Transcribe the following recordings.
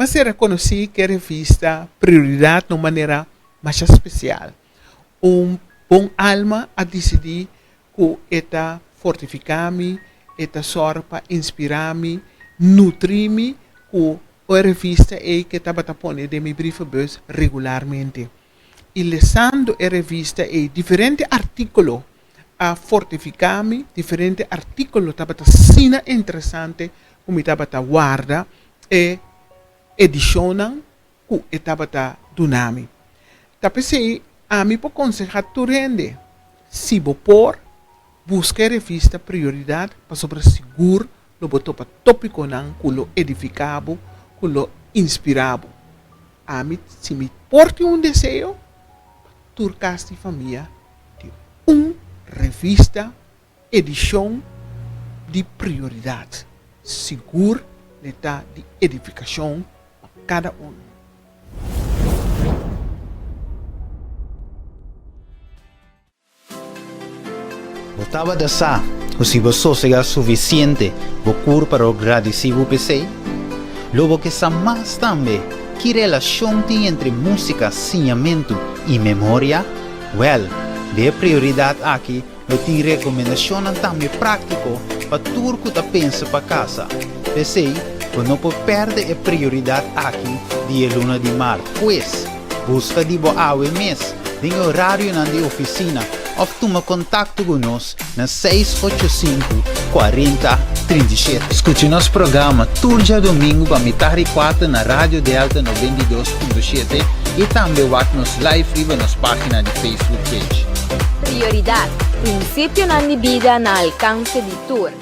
se reconocí que a revista prioridade de uma maneira mais especial. Bom alma a decidir que eta fortificar-me, eta sorra para inspirar-me, nutrir-me, que a revista é que estava pondo de minha brievenbus regularmente. E lesando a revista é diferente artículo a fortificar-me, diferente artículo estava sina interessante, como estava guarda e edicionam que estava dunami. Tapi a mim por aconselhar tu rende, se por busca a revista prioridade para sobre seguro lo botou para tópico não, culo edificado, culo inspirado. A mim se me porte desejo, turcaste família de revista edição de prioridade, seguro está de edificação para cada Botava da sa, o se você seja suficiente, o para o agradecido PC. Logo que sa mais também, que relação tem entre música, ensinamento e memória? Well, de prioridade aqui, eu tenho recomendação também prático para tudo que você pensa para casa. PC, quando não pode perder a prioridade aqui, dia luna de mar, pois, busca de boa mês, tem horário na de oficina, ou toma contato conosco na 685 40 37. Escute nosso programa todo dia domingo para metade 4 na Rádio Delta 92.7 e também watch nos live viva nas páginas de Facebook page. Prioridade, princípio na vida na alcance de tour.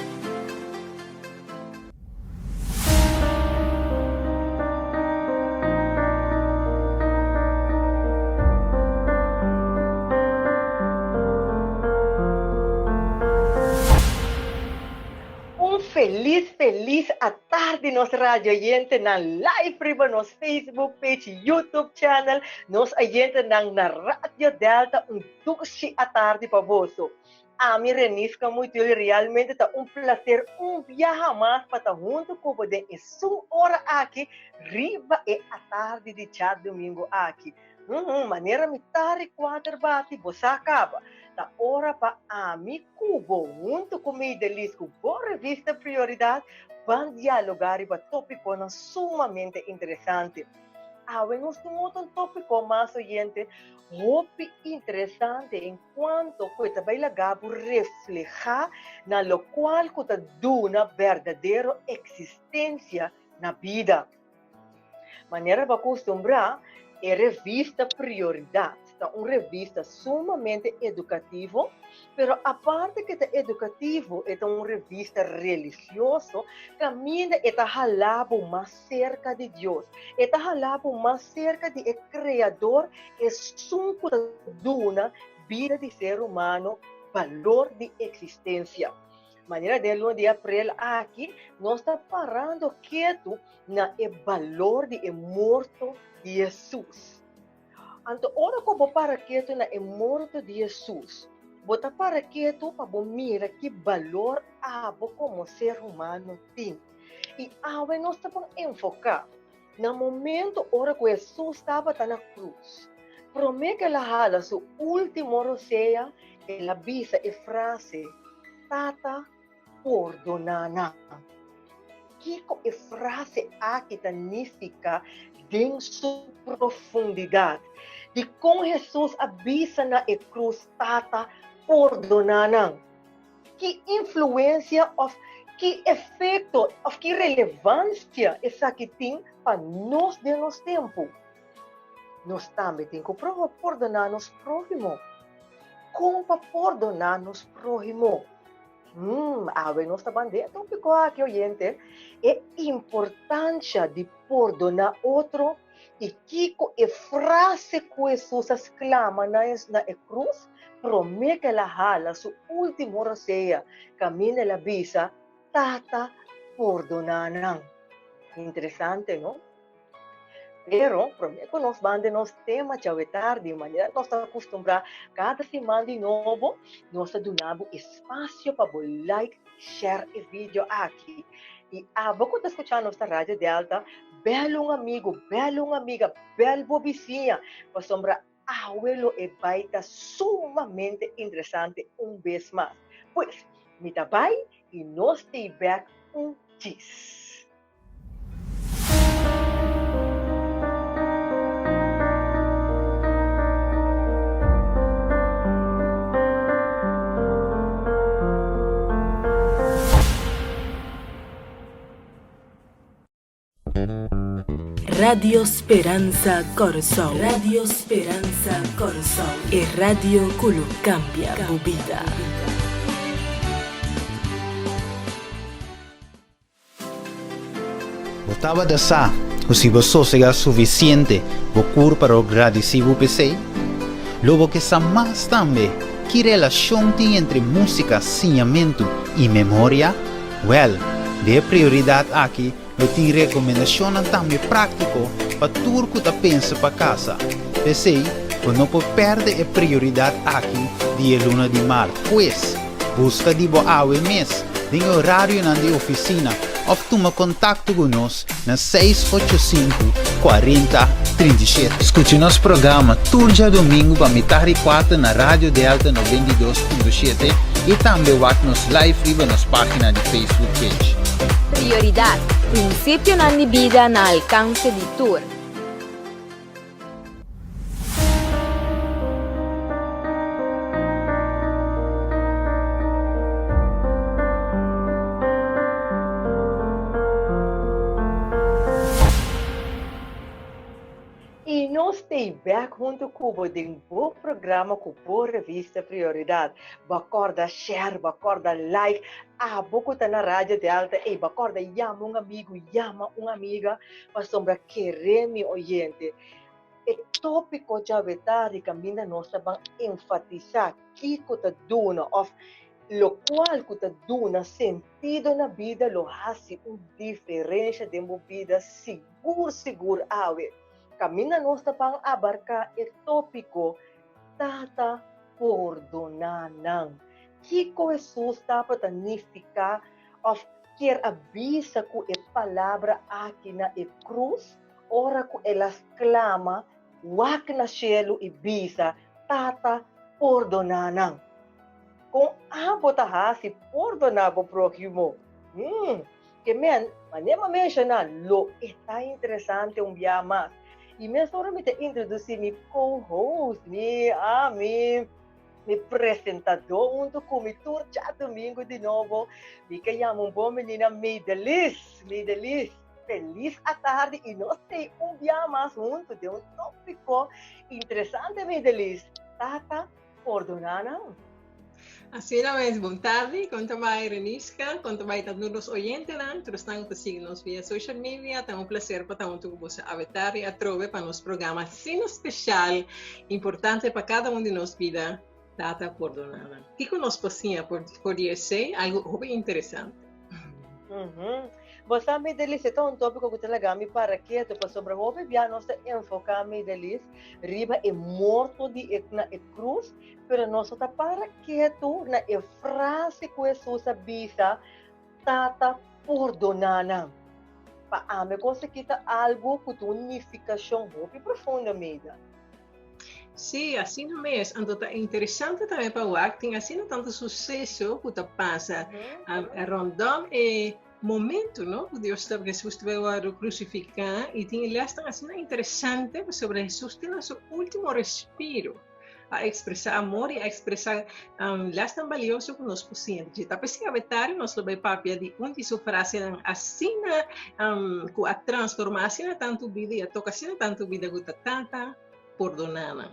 Feliz à tarde nos rádio oyente na live riba nos Facebook page, YouTube channel, nos oyente na Radio Delta tuxi à tarde para vosso. A mim renisca muito, realmente está prazer, viaja mais para junto com você em sua hora aqui, riba e à tarde de chat domingo aqui. Maneira metade 4 bate, você acaba. Da hora para a mim, cubo, junto com o Delisco, boa revista prioridade, vão dialogar e tópico sumamente interessante. Nós temos tópico mais oyente, muito interessante, enquanto que também lagabo reflejar na lo qual que está dando verdadeira existência na vida. Maneira para acostumbrar, é revista prioridade. Está uma revista sumamente educativa, pero a parte que é educativo, é uma revista religiosa, caminha e está jalado mais cerca de Deus, está jalado mais cerca de Criador, é sunco da duna vida de ser humano, valor de existência. Maneira de 1 de abril aqui, nós estamos parando quieto na valor de morto de Jesus. Então, ora que eu para quieto na morto de Jesus, bota para quieto para mira que valor abo como ser humano tem. E agora nós estamos enfocar no momento ora que Jesus estava na cruz. Promete que ela hala sua última roceia, ela avisa a frase, Tata, perdona. Que a frase aqui significa em sua profundidade. De como Jesus avisa na cruz, Tata, perdona. Que influência, que efeito, que relevância essa que tem para nós de nosso tempo. Nós também temos que perdonar nos próximos. Como para perdonar nos próximos? Nós estamos dentro tópico aqui, oyente, é importância de perdonar outro e que a frase que Jesus exclama na cruz, promete que ela hala sua última roceia, caminha ela avisa, Tata, perdonaram. Interessante, não? Pero, promete que nós vamos nos temas de tarde, de maneira nós estamos acostumados, cada semana de novo, nós damos espaço para o like, share o vídeo aqui. E você está escutando nossa Rádio Delta, belo amigo, bela amiga, belo vizinha, para sombra abuelo e baita sumamente interessante vez mais. Pois, me vai e nós te back cheese. Radio Speranza Corazón. Radio Speranza Corazón. E radio que cambia a vida. Botava da sa, se você será suficiente, vou para o agradecido PC. Logo que sa mais também, que relação tem entre música, ensinamento e memória? Well, de prioridade aqui, eu tenho recomendação também prático para tudo que você pensa para casa. PC, você não pode perder a prioridade aqui dia luna de mar, pois, busca de boa mês, tem horário na de oficina, ou toma contato conosco na 685 40 37. Escute nosso programa todo dia domingo para metade e quarta na Rádio Delta 92.7 e também nos live na nossa página de Facebook page. Prioridad, principio na vida na alcance di tour. E nós estamos back junto com o bom programa com boa revista Prioridade. Bacorda share, bacorda like, pouco está na Rádio Delta, e bacorda llama amigo, llama uma amiga, para sombra querer me oyente. O tópico de verdade que nós vamos enfatizar que está dando, lo qual que está dando sentido na vida, lo hace uma diferença de uma vida seguro, Camina nós vamos abarcar o tópico Tata Perdonanan. Que Jesus está para significar of quer avisa que a palavra aqui na cruz, ora que ela exclama, wak na cielo e bisa, Tata Perdonanan. Com a botahasi perdonar o próximo. Que manema mencionar, lo está interessante dia mais. E mesmo me introduzir meu co-host, meu apresentador, junto com meu tour já domingo de novo. Me chamo bom menina Meidelis. Feliz à tarde e nós temos dia mais junto de tópico interessante, Meidelis. Tata Perdonana. Assim mesmo, boa tarde, conta mais Renisca, conta mais todos os oyentes, todos estão a seguir-nos via social media, é prazer para estar com você a vetar e a trove para nosso programa assim especial, importante para cada de nós vida, Tata Perdonana. O que nós podemos poder ser algo bem interessante. Você me delícia, então tópico que talaga me para que para sobre o bebê nós enfocar me delícia, riba é morto de na cruz, pero nós está para que tu na frase que Jesus avisa, Tata Perdonana. Para me conseguir algo que tu unificação muito profunda mesmo. Sim, assim mesmo. Então, é interessante também para o acting, assim tanto sucesso que passa a rondom e momento, não? Que Deus estava Jesus veio a crucificar e tinha lá assim interessante sobre Jesus tem seu último respiro a expressar amor e a expressar lá tão valioso que nós podemos. Tá pensando a nós vai papia de onde sua frase assim com a transformação tanto vida e a tocação tanto vida que tanta perdonada.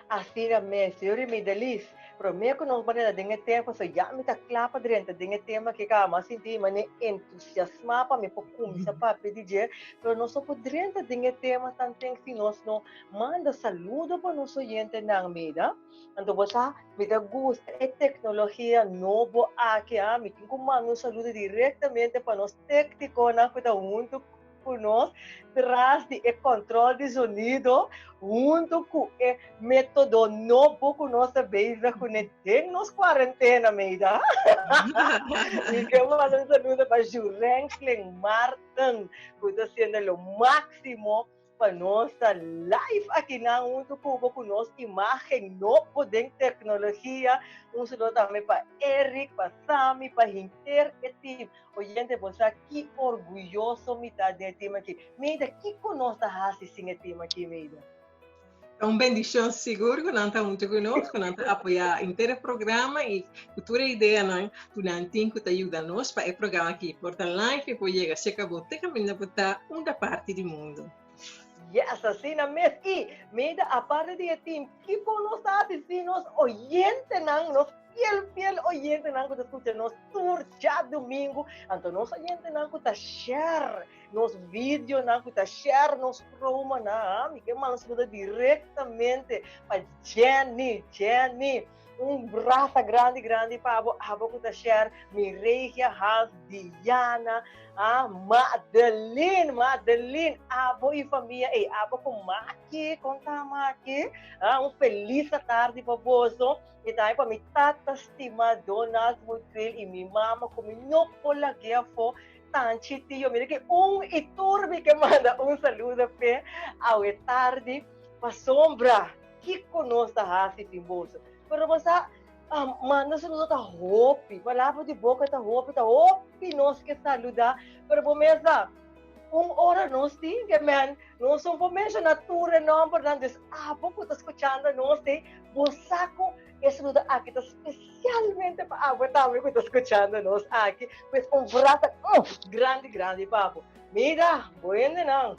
Assim mesmo, senhor me delícia. Prometo que nós vamos ter tempo, so já me está clapa dentro de tema que calma, senti me entusiasma para me começar para pedir, mas nós só podemos ter tema também se nós não manda saludo para nosso oyente na mídia. Então você me dá gosto é tecnologia nova aqui, me tem como mandar um saludo diretamente para nós técnicos na que tá muito conosco, traz de controle de sonido, junto com o método novo que nós beijo com tem nos quarentena, meida. E que eu mando um saludo para Jurenkling Martin, que está sendo o máximo para nossa live aqui na junto com nossa imagem novo de tecnologia. Um saludo também para Eric, para Sami, para Inter e time. Oyente, você aqui orgulhoso me tá de time aqui. Meida, que conosco a esse time aqui, Meida? Uma bendição seguro que não está muito conosco, não está apoiar inteiro programa e futura ideia não, tu não tem que te ajudar nós para o programa aqui, porta live e pode chegar se acabou te caminhar para uma parte do mundo. Yes, assim mesmo. E, Meida, a parte de time, que conosco assim, nós oyente não, nós fiel oyente não que escuta nós tour já domingo, então nós oyente não que share nos vídeos não que share nos promo não, me que mal escuta diretamente para Jenny, braço grande para a boca share, Mireia, Hans, Diana, Madeline, abo e família, abo com Maqui, conta Maqui, feliz tarde para você, e daí para minha tata estima, Donald Mutuel e minha mama, como não pode guiar for, tanto tio, mira que e turbi que manda saludo para ao tarde, para sombra, que conosco a raça e bolsa. Pero você manda saludo da hope, palavra de boca da hope nós que saludar, pero começa hora nós tem que man, nós somos mesmo natura não, portanto, pouco tá escutando nós tem, saco esse lugar aqui tá especialmente para também que tá escutando nós aqui, pois braço grande papo. Mira, bueno não.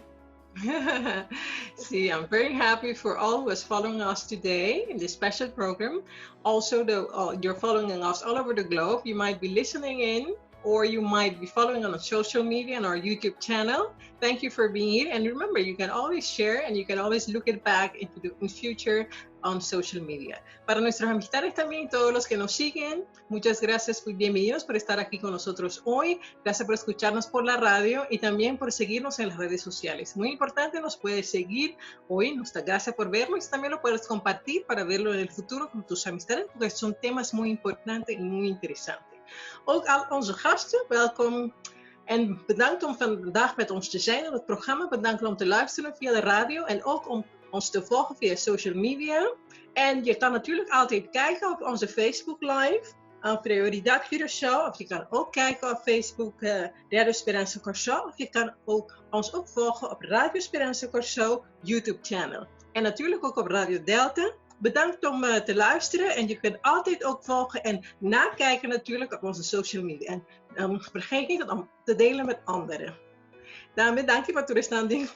See, I'm very happy for all who is following us today in this special program. Also, you're following us all over the globe. You might be listening in, or you might be following on social media and our YouTube channel. Thank you for being here. And remember, you can always share and you can always look it back in future on social media. Para nuestros amistades también, todos los que nos siguen, muchas gracias, muy bienvenidos por estar aquí con nosotros hoy. Gracias por escucharnos por la radio y también por seguirnos en las redes sociales. Muy importante, nos puedes seguir hoy, gracias por vernos y también lo puedes compartir para verlo en el futuro con tus amistades, porque son temas muy importantes y muy interesantes. Ook aan onze gasten, welkom en bedankt om vandaag met ons te zijn in het programma. Bedankt om te luisteren via de radio en ook om ons te volgen via social media. En je kan natuurlijk altijd kijken op onze Facebook Live, Prioridad Curaçao. Of je kan ook kijken op Facebook Radio Esperança Curaçao. Of je kan ons ook volgen op Radio Esperança Curaçao YouTube channel. En natuurlijk ook op Radio Delta. Bedankt om te luisteren en je kunt altijd ook volgen en nakijken natuurlijk op onze social media. En vergeet niet om te delen met anderen. Daarmee dank je voor tu standing.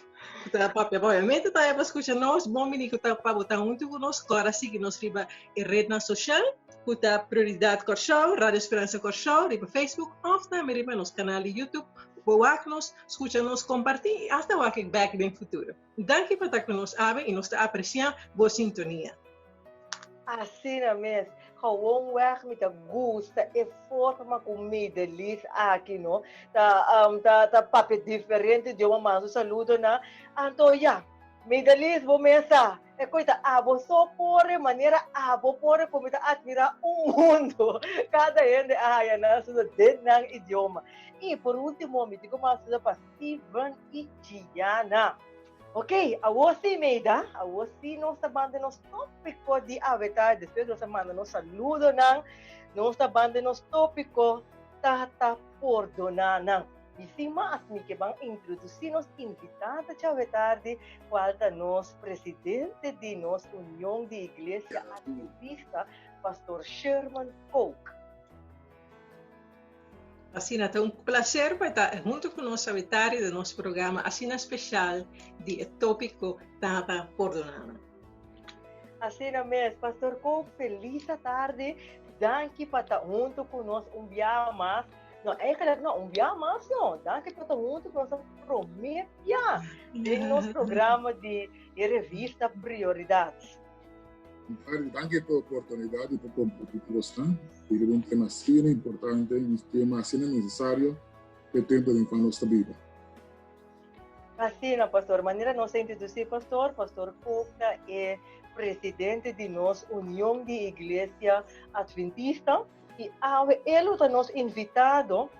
Obviamente está escuchando bom menino que para botar junto conosco, agora sim que nos riba em rede social, que Prioridade Curaçao, Radio Esperança Curaçao, riba Facebook, of também riba nos canal de YouTube. Bewaak-nos, escucha-nos, compartilhe e hasta walking back no futuro. Dank je por estar conosco e nos apreciar boa sintonia. Assim mesmo, gewoon weg met de gosta e forma comida lis aqui, não? Tá papel diferente de uma massa saludo na. Então, já, comida lis, vou começar. É coisa, vou só por maneira, vou por comida admirar mundo. Cada gente, na sua denang idioma. E por último, me digo mais para Steven e Diana. Ok, a você, Meida, a você nossa banda nos tópico de Avatar, depois nossa banda nos saludo, nossa banda nos tópico Tata Pordonana. E sem mais, me que vão introduzir nos invitados de Avatar, falta nos presidente de nossa União de Igreja Adventista, Pastor Sherman Coke. Assim, é um prazer para estar junto com o nosso habitário do nosso programa, assim especial de tópico Tata Pordonana. Assim mesmo, Pastor Coke, feliz tarde. Danke para estar junto conosco dia mais. Não, não, dia mais não. Danke para estar junto com nossa promessa de nosso programa de revista Prioridades. Danke pela oportunidade por compartilhar um tema assim importante, um tema assim necessário que o tempo de falar nossa vida. Assim, na pastor, maneira nós introduzir pastor Coca é presidente de nossa União de Igreja Adventista e ele está nos invitado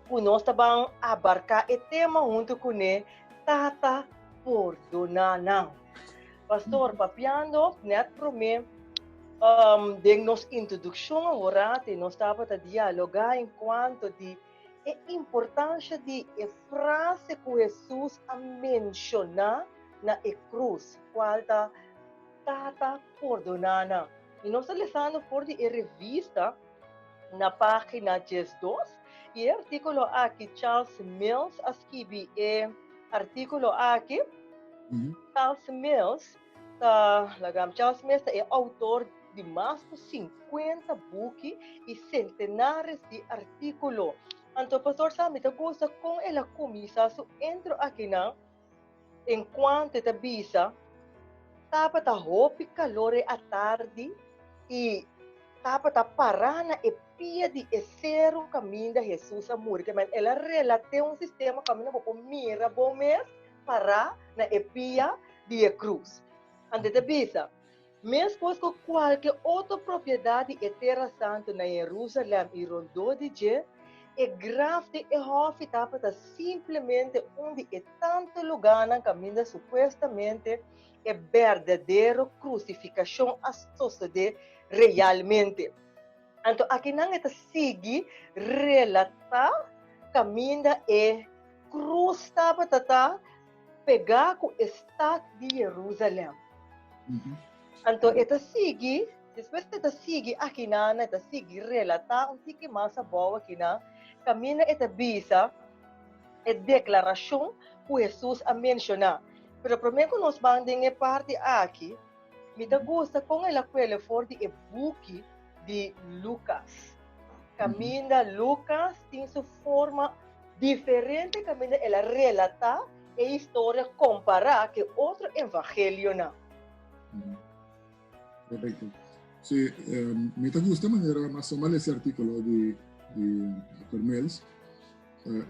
para nós também abarcar o tema junto com ele, Tata Perdona. Pastor, papiando, net para mim, de nossa introdução agora, nós estamos a dialogar enquanto de a importância de a frase que Jesus a mencionar na cruz, qual está Tata Perdona. E nós estamos lendo por a revista na página 12 e o artículo aqui, Charles Mills, escreve artículo aqui, Charles Mills é autor de mais de 50 books e centenares de artículos. Então, pastor Sammy, te gosta com ela começa, entro aqui na, enquanto te bisa, tapa ta hopi calore à tarde e tapa ta parana e pia de esero caminho de Jesus a morrer. Mas ela relata sistema caminho para mira bom mês para na epia de cruz. Ante te bisa, mesmo com qualquer outra propriedade e terra santa na Jerusalém e rondou de je, é grave e hof tapa ta simplesmente onde é tanto lugar na caminho supostamente é verdadeiro crucificação a sociedade realmente. Então, aqui não é seguir relatar caminho é cruz tapa ta pegar com o estado de Jerusalém. Então, é seguir, depois é seguir aqui não é seguir relatar que mais boa aqui não caminho é bisa é declaração que Jesus a mencionar. Pero para mim, que nós vamos em parte aqui, me gusta com ela que ele for de book de Lucas. Caminho Lucas tem sua forma diferente, caminho ela relata a história comparar que outro evangelho não. Perfecto. Sí, me gusta de manera más o menos ese artículo de Dr. Mills.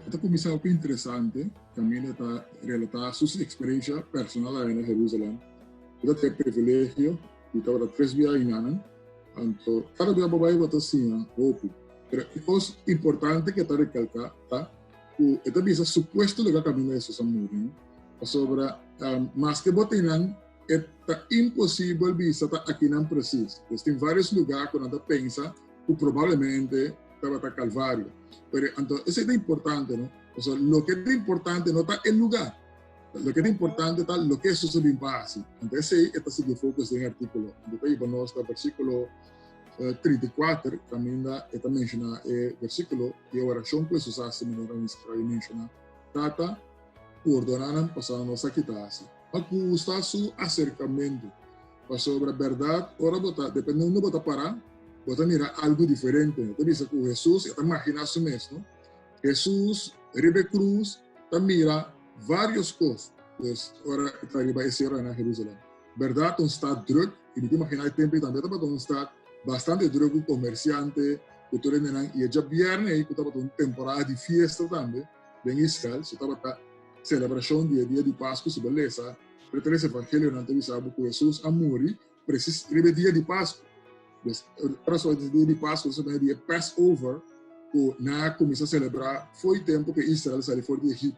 Esta comisión es interesante, también está relatada a sus experiencias personales en Jerusalén. Yo tengo el privilegio de estar 3 días en Anan, entonces cada día voy a estar sin hope. Pero es importante que te recalca, que esta visa supuesto lugar camino de esos amores, sobre más que botinan, é impossível visa aqui não precisa. Tem vários lugares que você pensa que provavelmente estava a Calvário. Então, isso é importante, não? O sea, o que é importante não está no lugar. O que é importante está o que sucede em base. Então, esse é o foco do artículo. Então, aí nós está versículo 34, também está menciona o versículo e a oração que Jesus hace, menciona, Tata, perdonaram passando nossa quitasse. Acusa su acercamiento sobre a verdade. Ora, dependendo de parar, você mira algo diferente. Você diz que Jesus, está imaginando isso mesmo. Jesus, ribe cruz, está mira várias coisas. Pues, ora, está riba esse hora na Jerusalém. Verdade, está druk. E não te imaginar o tempo também, está bastante druk com comerciante, cultura nenhum. E já viernes, que estava uma temporada de festa também, em Israel, você estava celebração do dia de Páscoa, se beleza, pertence ao Evangelho, não teve sabe que Jesus a morrer, precisa ter dia de Páscoa. Para só dia de Páscoa, você vai dia Passover, que na começa a celebrar, foi tempo que Israel saiu fora de Egito.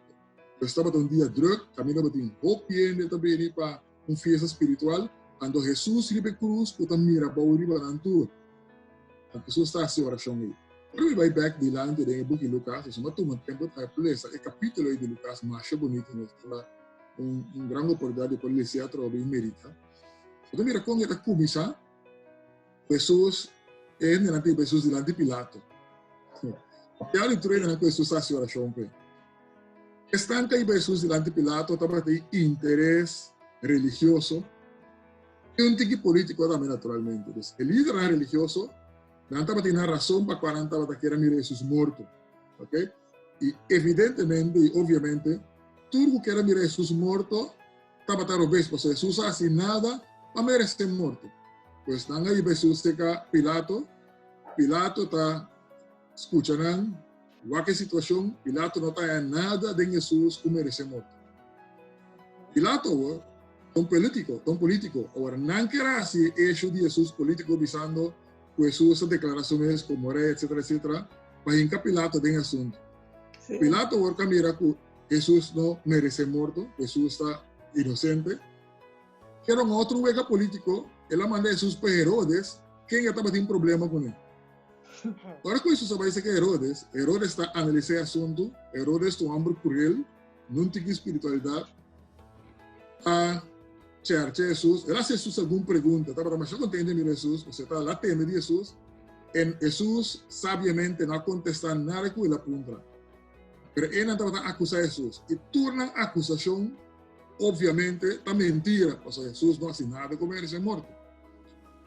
Estava um dia druk, caminho para ter hope também para uma festa espiritual, quando Jesus ribe cruz, que também mira para o riba na tour. Jesus está assim oração aí. Quando vai back dilante do book de Lucas, isso não toma tempo para place. O capítulo de Lucas mais bonito, grande oportunidade para ler a trova em Merita. Então mira como está começando, Jesus é delante de Jesus delante de Pilato. E a leitura que Jesus faz oração com ele. Estando aí Jesus delante de Pilato, estava tem interesse religioso e um tique político também naturalmente. O líder religioso não estava tendo razão para quando estava querendo Jesus morto, ok? E evidentemente e obviamente tudo que era mirar Jesus morto estava a obedecer, porque Jesus assim nada para merecer morto. Pois não aí Jesus seca Pilato está escutando qualquer situação, Pilato não está nada de Jesus que merece morto. Pilato, un político. Ahora, no quiera si hecho de Jesús político visando pues sus declaraciones como rey, etcétera, para que Pilato den asunto. Sí. Pilato ahora mira que Jesús no merece muerto, Jesús está inocente. Era un otro hueca político, él manda a Jesús para Herodes, quien ya estaba teniendo problema con él. Ahora con eso se va a decir que Herodes está analizando el asunto, Herodes tu hambre por él, no tiene espiritualidad, a Church Jesús, él hace Jesús alguna pregunta, estaba demasiado contento de Jesús, o sea, está la teme de Jesús, en Jesús sabiamente no contesta nada que él apunta. Pero él no estaba acusando a Jesús, y torna acusación, obviamente, está mentira, o sea, Jesús no hace nada de comer ese muerto.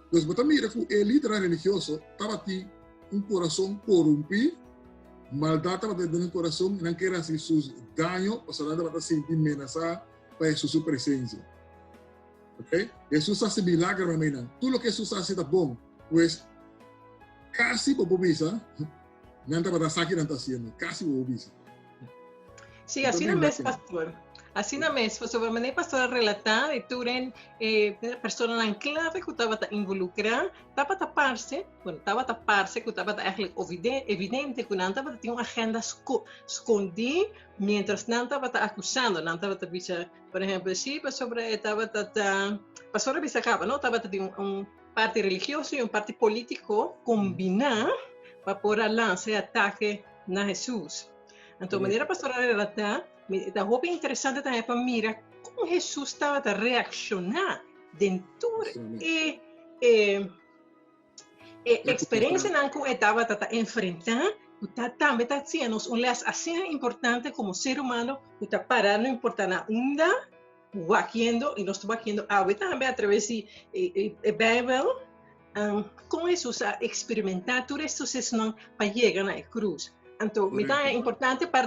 Entonces, pero mira que el líder religioso estaba aquí, un corazón corrompido, maldad estaba dentro del corazón, y no quiere hacer sus daños, o sea, no estaba sentir amenazada para su presencia. ¿Ok? Jesús hace milagro, hermano. Tú lo que Jesús hace está bueno, pues casi popovisa, no estaba haciendo, casi popovisa. Sí, así no es, pastor. Assim na mesma, sobre a maneira pastora relatar, e turen persona na clave que estava involucrada, estava taparse, que estava eigenlijk evidente que não estava tinha uma agenda escondida, mientras não estava acusando, não estava bisa, por exemplo, se sobre estava pastora bisa acaba, não estava tinha parte religioso e parte político combinar para poder lançar ataque na Jesus. Então, a maneira pastora relatar da roupa interessante também para mirar como Jesus estava a reaccionar dentro e experiência que ele estava a enfrentar, também está sendo um les assim importante como ser humano, está parar não importa na onda, vaqueando e nós estamos vaqueando agora também através da Bíblia, com Jesus a experimentar tudo isso para chegar na cruz. Então, é importante para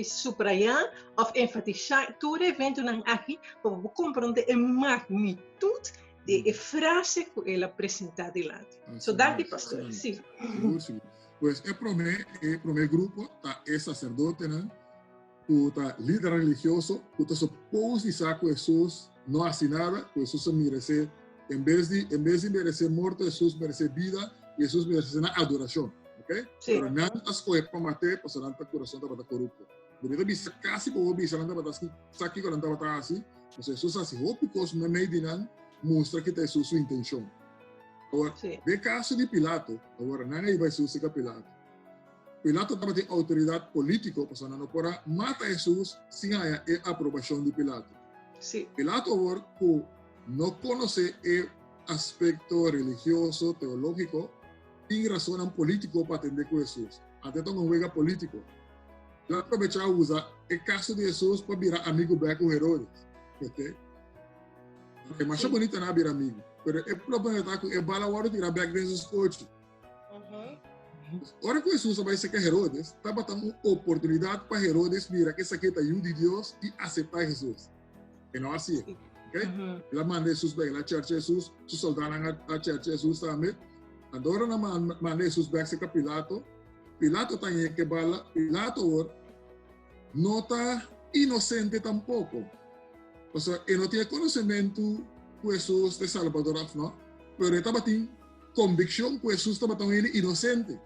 subrayar ou enfatizar todo evento aqui para compreender a magnitude da frase que ele apresenta diante. So, dá-te, pastor. Sim. Pues, el primer grupo es sacerdote, ¿no? Que está líder religioso, que está supuesto que Jesús no hace nada, que Jesús merece, en vez de merecer muerte, Jesús merece vida y Jesús merece una adoración. Okay? Sí. Pero nada as coisas para matar, para sanar o coração da corrupto. Devido a bisa casi por bisa nada para aqui quando estava assim, mas Jesus assim, porque no meio de não mostra que tem sua intenção. Agora, de caso de Pilato, agora não é Jesus que Pilato. Pilato estava de autoridade política, para não para matar Jesus sem a aprovação de Pilato. Sí. Pilato agora não conhece o aspecto religioso, teológico, tem razão político para atender com Jesus. Até então um juega político. Ele aproveitou a usar o caso de Jesus para virar amigo com Herodes. Okay? É mais bonito não virar amigo. Mas o problema é que ele vai lá tirar back desses coaches. Agora que Jesus vai ser que Herodes, estava dando uma oportunidade para Herodes virar que essa aqui é de Deus e aceitar Jesus. E não assim. Okay? Ele manda Jesus back na church Jesus, os soldados na church Jesus também. Agora na manda Jesus back se Pilato. Pilato também que bala. Pilato não está inocente tampoco. O sea, ele não tinha conhecimento que Jesus de Salvador, não? Mas ele estava tendo convicção que Jesus estava tão inocente.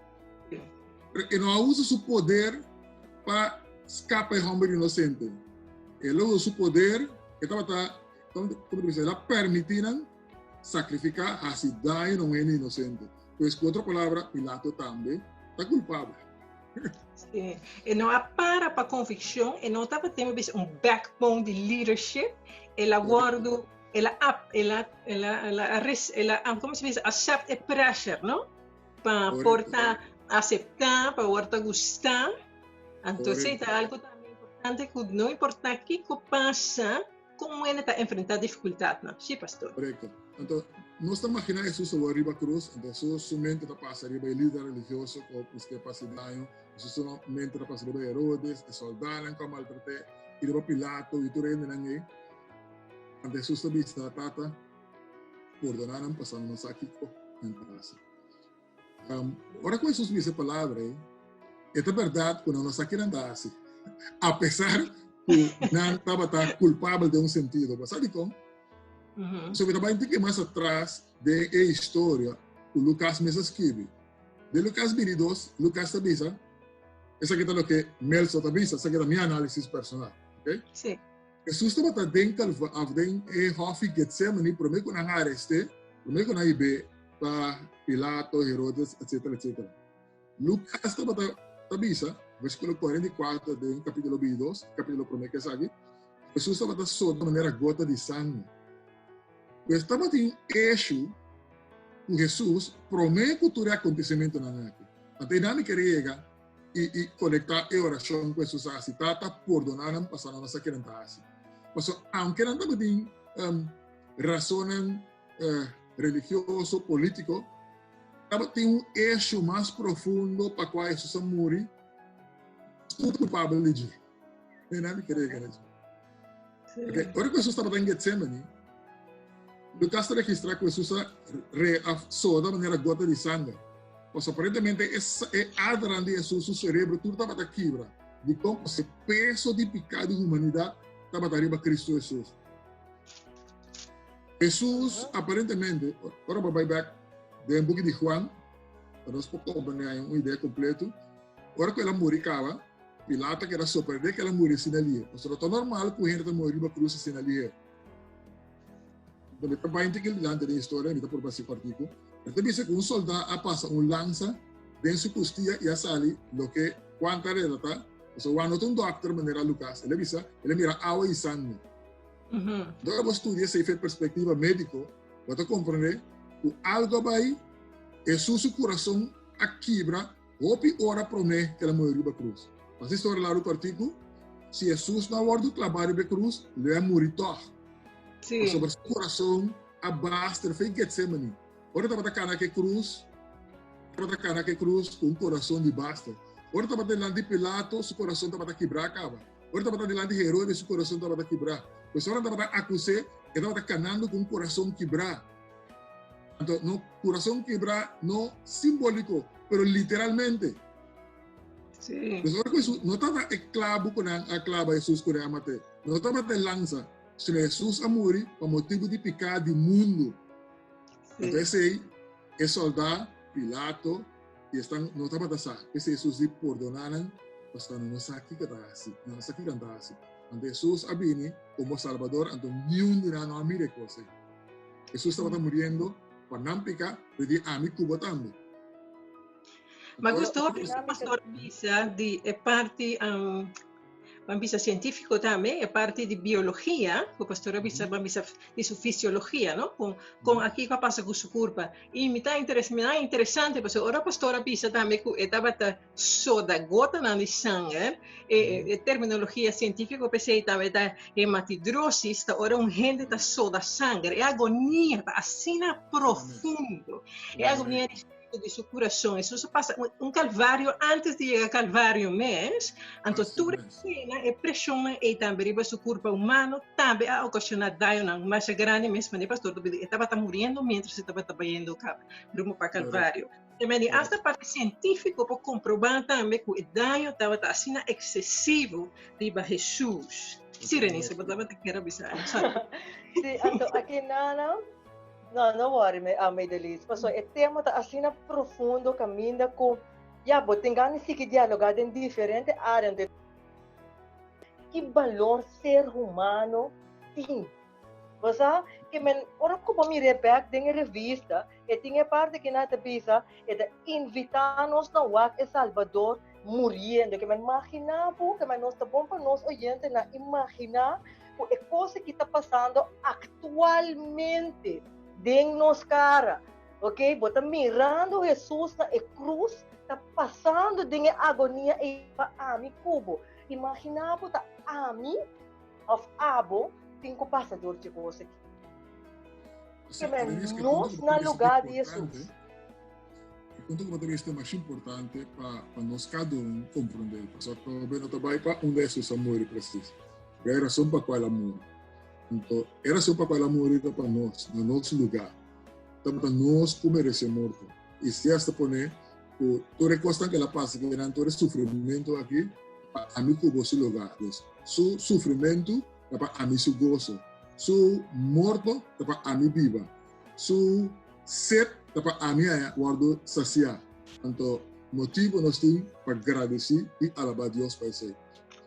Ele não usa seu poder para escapar do homem inocente. Ele usa seu poder, como dizer, ele permitindo sacrificar a cidade não é inocente. Pois, com outra palavra, Pilato também está culpável. Sim. E não para convicção, e não estava tendo backbone de leadership, ele aguarda, como se diz, accept a pressure, não? Para portar, aceitar, para portar gostar. Então, é algo também importante que não importa o que passa, como ele está enfrentando dificuldade, não? Sim, pastor. Correto. Então, nós estamos imaginando Jesus ao arriba cruz, então Jesus somente está passando arriba líder religioso, com os que passam daño, Jesus somente está passando arriba Herodes, de soldados que maltratam, e arriba Pilato, e tudo ainda não é. Então, Jesus está vista tata, ordenaram passando nos aqui em casa. Agora, com Jesus diz a palavra, é verdade que nós aqui não dá assim. Apesar não estava culpável de um sentido. Mas sabe como? So, we também tem que ir mais atrás da história que o Lucas mesmo escreve. De Lucas 22, Lucas avisa, essa aqui é o que Melson avisa, essa aqui é a minha análise personal. Okay? Sim. Jesus estava dentro do Hof Getsemane, primeiro que não arreste, primeiro que não ibe para Pilato, Herodes, etc, etc. Lucas estava avisa, versículo 44 do capítulo 22, capítulo 1 que é aqui, Jesus estava só de maneira gota de sangue. Estava em eixo com Jesus, promete que todo acontecimento na aqui. Até não queria e conectar a oração com Jesus assim, tá perdonar passar na nossa querenda assim. Mas aunque não estava em razão religioso, político, estava em eixo mais profundo para qual Jesus morre, tudo culpável de Deus. Não queria isso. Agora que Jesus estava em Getsemane, Lucas está registrado que Jesus reabsorbe de maneira gota de sangue. Mas aparentemente é adrando de Jesus, o cérebro, tudo estava quebra. De como esse peso de pecado da humanidade estava arriba a Cristo Jesus. Jesus, aparentemente, agora vai back do book de Juan, para nós compreender uma ideia completa. Agora que ela morreu, Pilato que era surpreender que ela morreu sem ali. Mas não é normal que o gente morreu na cruz sem ali. Então, também tem que ler da história, por base do artigo. Então, diz que soldado passa lança dentro sua costia e sale, lo que quanta relata. So, quando um doctor, maneira Lucas, ele mira água e sangue. Então, eu estudo essa perspectiva médica, para compreender que algo vai, Jesus, o coração, a quebra, ou ora promete que ela morreu na cruz. Mas a história lá do artigo, se Jesus não hora do trabalho na cruz, ele vai morrer todo. Sim. Sobre o coração, a basta, foi Getsemane. Ora estava na cruz, com um coração de basta. Ora estava diante de Pilato, seu coração estava quebrar, Ora estava diante de Herodes, seu coração estava quebrar. Pois ora estava acusando, estava canando com um coração quebrar. Então, no coração quebrar, não simbólico, mas literalmente. Sim. Pois ora não estava esclavo com a clava Jesus com a mate. Não estava de lança. Se Jesus a morrer por motivo de pecado do mundo. Então, esse é soldado, Pilato, e não estava a saber. Esse Jesus de perdonaram, mas não sabe que está assim. Não sabe que está assim. Então, Jesus a vini como Salvador, então, nenhum dirá não a mire coisa. Jesus estava morrendo, para não pecar, pedi a mim Cuba também. Mas gostou que o pastor Bisa de parte Bambisa científico também, é parte de biologia, o pastor Bambisa de sua fisiologia, não? Com aqui que passa com sua curva. E me está interessante, porque ora pastor Bambisa também que estava só da gota na sangue, terminologia científica, pensei também da hematidrosis, está ora gente está só da sangue, é agonia, está assim profundo, é agonia de seu coração. Isso passa calvário antes de chegar ao calvário mesmo. Então, toda a cena é pressão e também para seu corpo humano também a ocasionar dano mais grande mesmo. Mas o pastor estava morrendo enquanto estava trabalhando rumo para calvário. Também, esta parte científica para comprovar também que o dano estava assim excessivo de Jesus. Sim, Renise, você estava querendo avisar. Sim, então, aqui não worry, Medelis. Mas o tema está assim profundo, caminha com... tem ganas de dialogar em diferentes áreas. Que valor ser humano tem? Você, que ora como me repete em revista, e tinha parte que na tabisa, é invitar-nos na UAC e Salvador morrendo, que imaginar, que nós está bom para nós oyentes, imaginar a coisa que está passando atualmente. Dentro nos cara, ok? Bota mirando Jesus na cruz, está passando de agonia e para mim cubo. Imagina bota a mim of abo tem que passador de coisa aqui. Nós na lugar de Jesus. Enquanto que talvez é mais importante para nós cada compreender, só que não trabalha para desses amores preciso. É a razão para qual amor. Então, era só para ela morrer para nós, no nosso lugar. Então, para nós, como merece morto. E se esta põe, tu recosta que ela passa, que não todo sofrimento aqui, para a mim cubo su lugar. Su sofrimento é para a mim su gozo. Su morto é para a mim viva. Su sed é para a mim guardo saciar. Então, motivo nós temos para agradecer e alabar Deus para isso.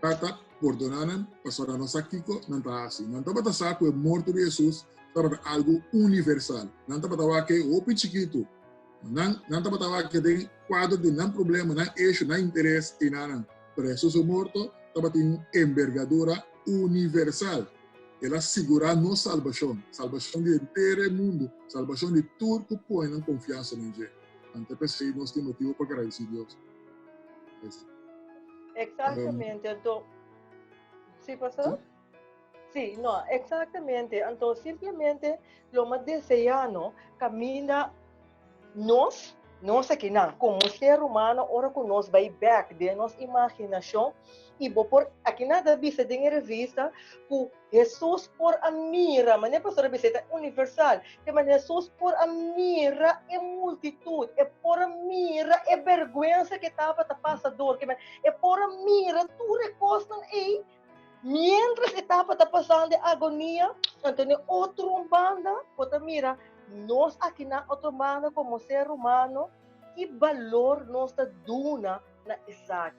Tata, perdonaram, pastor nós aqui não está assim. Não está para saber que o morto de Jesus está para algo universal. Não está para que o open chiquito. Não está para que tem quadro de não problema, não eixo, não interesse e nada. Para Jesus morto está para ter envergadura universal. Ela segura nossa salvação. Salvação de inteiro mundo. Salvação de tudo que põe na confiança em Deus. Então, pensei, nós temos motivo para agradecer a Deus. Exatamente. Então, sim, pastor? Sim, não, exatamente. Então, simplesmente, lo más deseado, camina nós aqui, não, como ser humano, ora que nós vai back de nossa imaginação e vou por aqui nada vista de revista que Jesus por a mira, mas não é pastor visita universal, mas Jesus por a mira é multitud, é por a mira é vergonha que estava a passador, que é por a mira tu recostam aí mientras estava passando a agonia, então outro banda, outra mira nós aqui na outra banda como ser humano, que valor nós duna na Isaac?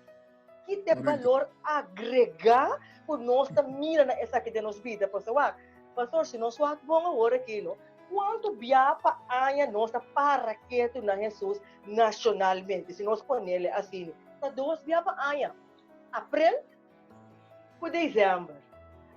Que te valor agregar por nós mira na Isaac de nossa vida? Pastor, se nós vamos agora aquilo, quanto biapa anha nós para que na Jesus nacionalmente, se nós põe ele assim, tá 2 biapa anha, april com dezembro.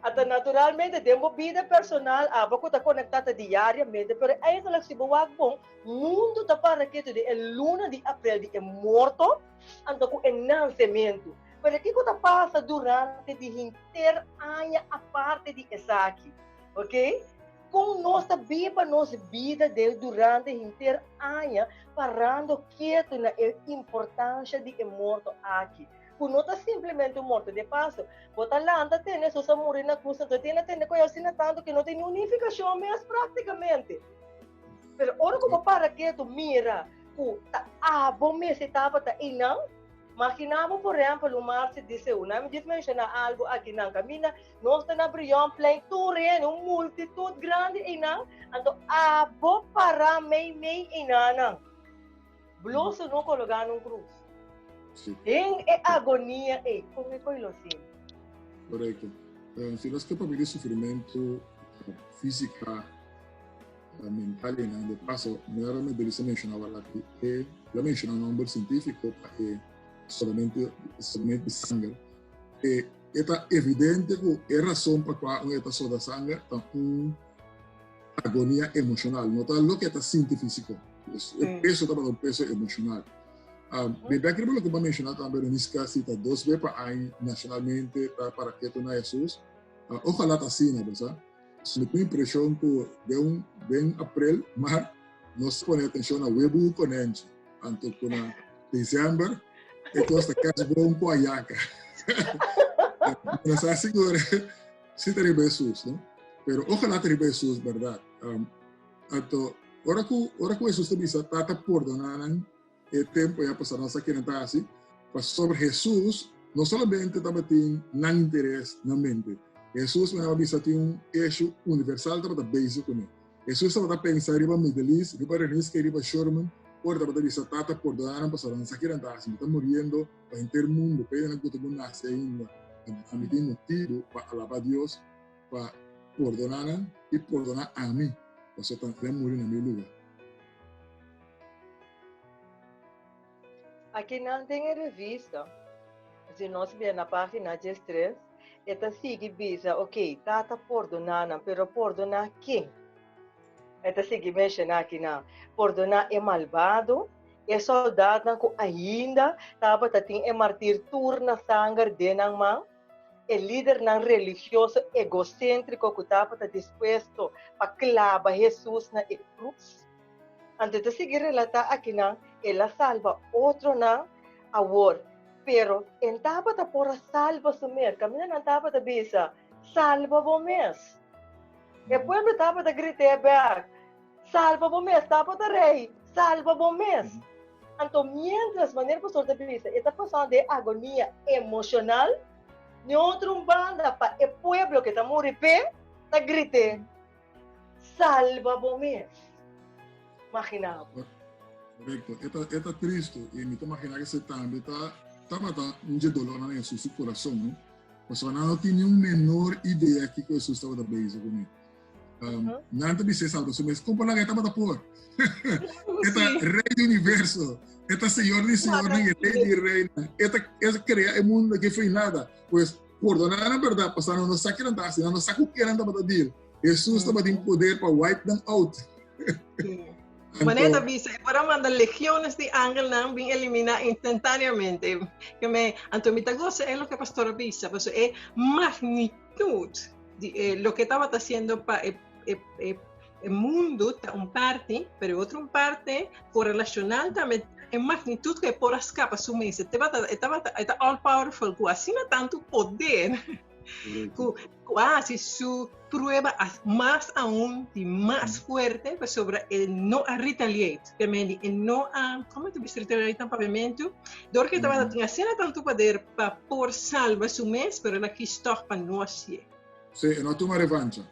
Até naturalmente, temos vida personal, a pouco está conectada diariamente, mas aí ela se boa bom, mundo está para que tu de luna de abril de morto, então com nascimento. Mas que coisa passa durante de inteira ano a parte de Isaac, ok? Com nossa vida de durante inteira ano, parando quieto na importância de morto aqui. Não está simplesmente morto de passo. Bota lá, anda tem isso, só morrer na cruz, então tem conhecimento tanto que não tem unificação mesmo praticamente. Mas ora como para que tu mira, bom mês estava aí não, imaginava por exemplo o Márcio disse, não me mencionar algo aqui não caminha, nós estamos na Brion Plain, uma multitud grande e não, então bom para meio e não, bluso não colocar num cruz. Em agonia, como é que eu assim? Correto. Se nós queremos sofrimento físico, mental e nada, de passo, primeiramente ele se mencionava lá que já mencionou um número científico que somente sangue. É evidente que é razão para qual uma só da sangue está uma agonia emocional, não está o que está científico. O peso está para um peso emocional. Bem, aquilo que eu mencionar também nesse caso, está 2 vezes para aí nacionalmente para que tu não é Jesus. Ojalá está assim, né, pessoal? Se me tem impressão que bem abril, mas nós põe atenção na web corrente. Então, na dezembro, então esta casa bom com a yaca. Nós assegura se tem Jesus, não? Pero ojalá tenha Jesus, verdade? Então, ora que Jesus também está perdonando. O tempo já passou nossa aqui na assim, mas sobre Jesus, não somente estava tendo não interesse na mente. Jesus me avisa tem eixo universal estava basic com ele. Jesus estava pensando riba Middle East, riba Renis, riba Sherman, ou estava avisa tata por doar passar nossa aqui na assim, está morrendo para inteiro mundo, para ele não ter mundo nasce ainda. A mim tem motivo para alabar Deus, para perdonar e perdonar a mim, porque eu também morri na meu lugar. Aqui não tem revista. Se nós vemos na página 13, esta sigue visa, ok, tata perdonando, pero perdonar quem? Esta sigue mencionar aqui não. Perdonar é malvado, é soldado que ainda estava tendo martir turna sangue de nang mão, é líder não religioso egocêntrico que estava disposto para clavar Jesus na cruz. Antes de seguir relatar aqui não, ela salva outro não, agora. Pero, en tapa ta por salva su mes, camina na tapa ta bisa, salva o mês. E pueblo tapa ta grite back, salva o mês, tapa ta rei, salva o mês. Entonces, mientras maneira pastor de bisa, está pasando de agonia emocional, ni outra banda para o pueblo que está morrendo, está gritando, salva vos. Imagina. Correcto. Esta triste y me imagino que se también está matando un dolor en su corazón, ¿no? Pues no tiene un menor idea que Jesús estaba trabajando con él. Nada me se salva, mas como la que estaba por. Esta rey del universo, esta señor de señor, rey de reina, esta crea el mundo que fue nada. Pues, por donar la verdad, pasando no saque la taça, no saque o que anda para dir. Jesús estaba tendo poder para wipe them out. Maneta dice, para mandar legiones de ángeles não vêm eliminar instantaneamente. Que me antomita goza es lo que pastor avisa, pues es magnitud de lo que estaba haciendo para el mundo, un parte, pero otro parte correlacional también en magnitud que por as capas su mente, está all powerful, assim não tanto poder. Quase su prueba más aún y más fuerte pues, sobre el no a retaliate, el no a, ¿cómo te viste retaliate en pavimento? Porque estaba haciendo tanto poder para por salvar su mes, pero la quiso para no hacer. Sí, no toma revancha.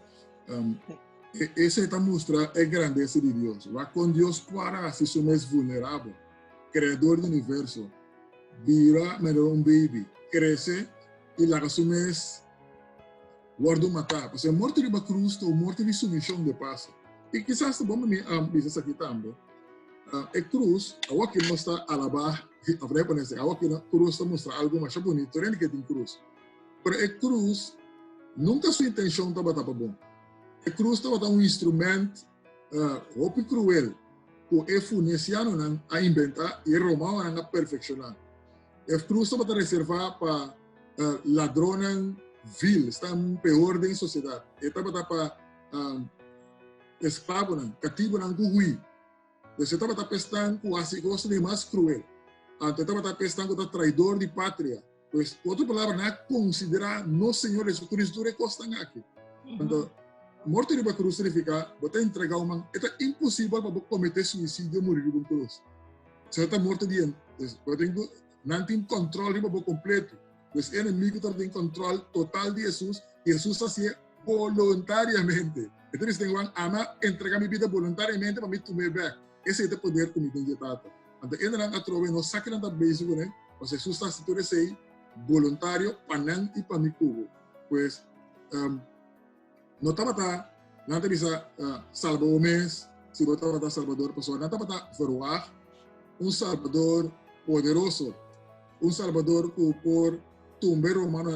Esa está muestra la grandeza de Dios. Va con Dios para si su mes vulnerable, creador del universo, vira, me da un baby, crece y la su mes guardo matar, porque a morte de cruz ou morte de submissão de passo. E quizás vamos me dizer aqui também. A cruz, a que não está a lavar, a verdade é que a cruz está mostrar algo mais bonito, nem que tem cruz. Mas a cruz nunca sua intenção estava para bom. A cruz estava um instrumento muito cruel, que o funiciano a inventar e o romano a perfeccionar. A cruz estava reservada para ladrões vil, está pior da sociedade. Estava para escravo, cativo, gui. Você estava pensando que assim gosta de mais cruel. Estava pensando que traidor de pátria. Pois, outra palavra, não considerar no Senhor Jesus Cristo recostam aqui. Então, morte de cruz significa você entregar uma. É impossível para cometer suicídio e morrer de cruz. Você está morto de antes. Não tem controle para completo. Pues el enemigo tiene control total de Jesús y Jesús hacía voluntariamente. Entonces tengo que entregar mi vida voluntariamente para mí tomar back. Ese es el poder que me tiene dado. Entonces, en el otro no saquen la base con él, pues Jesús está haciendo ese voluntario para mí y para mi cubo. Pues, no estaba nada bisa salvar un mes, si no estaba Salvador, pues no estaba verwaar un Salvador poderoso, un Salvador que por tumber romano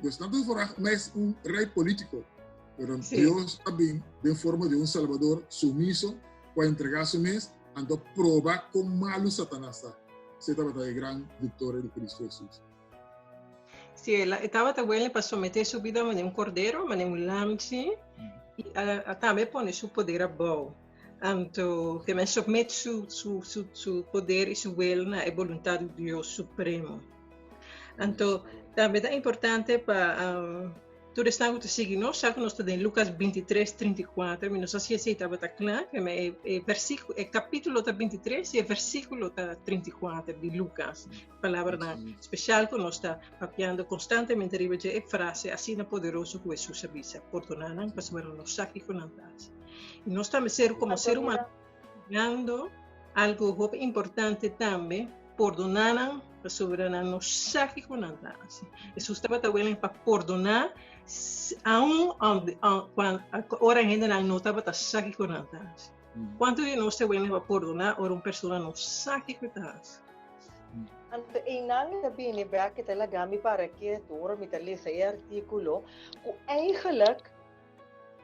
Deus não foi mais rei político, mas Deus também de forma de Salvador sumiso para entregar su mes ando provar com malo Satanás. Se estava a grande vitória de Cristo Jesus. Sí, él estaba bueno para someter su vida a un cordero, a un lamchi, y también pone su poder a bow. Entonces, que me somete su poder y su will a la voluntad de Dios supremo. Então, também é importante para todos estão te seguir, nós sabe que nós estamos em Lucas 23, 34, mas não sei se estava claro, que é versículo, é capítulo 23 e é versículo 34 de Lucas, palavra especial que nós está papiando constantemente ripetere a frase assim poderoso que Jesus avisa, perdonaram para saber nos saque com antas. E nós estamos como ser humano ganhando algo importante também, perdonaram para soberana nos saque com antas. Jesus estava também para perdonar quando a hora ainda não estava para saque com antas. Quando nós estamos para perdonar, ora uma pessoa nos saque com antas. Anto inang sabi ni Bea kita lagami para que tour mitali sa artikulo kung eigenlijk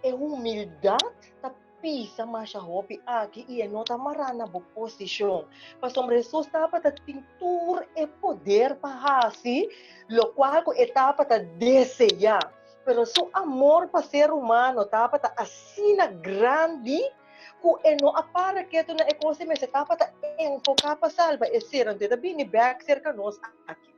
humildade tapisa masya hopi aki iya nota marana bo posisyon. Pastor Jesus tapa ta pintur e poder pahasi lo cual ko etapa ta deseja. Pero su amor pa ser humano tapa ta asina grande kung no apara que na ekose me se tapa ta enfocar pa salva e ser ante ta bini back ser kanos aqui.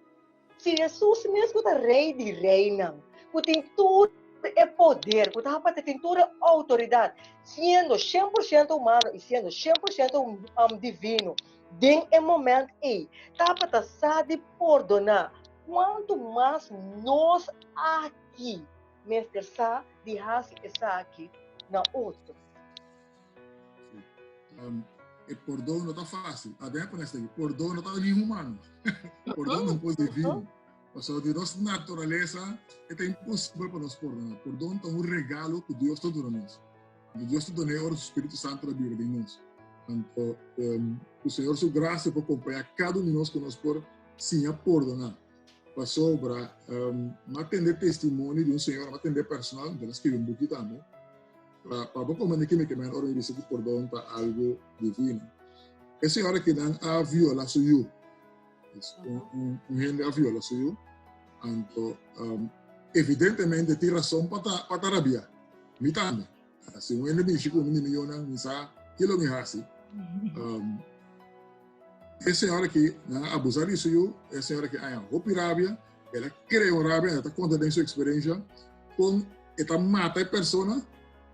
Si Jesus mesmo ta rei de reina, kuting tudo é poder, que tava para ter toda a autoridade, sendo 100% humano e sendo 100% divino. Tem um momento aí, tava para saber perdonar. Quanto mais nós aqui, mestre Sá, de raça está aqui na outro. E perdão não está fácil. Até para isso, perdão não está nem humano. Perdão não pode divino. Porque de nossa natureza é impossível para nós perdonar. Perdão é um regalo que Deus está dando a nós. Deus está dando o Espírito Santo da Bíblia de nós. Então, o Senhor, sua graça, para acompanhar cada um de nós que nós por sim a perdonar. Para sobra, atender testemunho de um Senhor, atender personal, então escrever um pouquinho também. Para como é que me hora de que perdão para algo divino. Essa hora que dan a violação, gente a violação, então evidentemente tem razão para rabiar. Me também. Se um ende bicho com um milhão não sabe que lo me hace. Essa hora que abusar disso, essa hora que há rabia, ela cria rabia, ela está contando sua experiência, com ela mata a pessoa.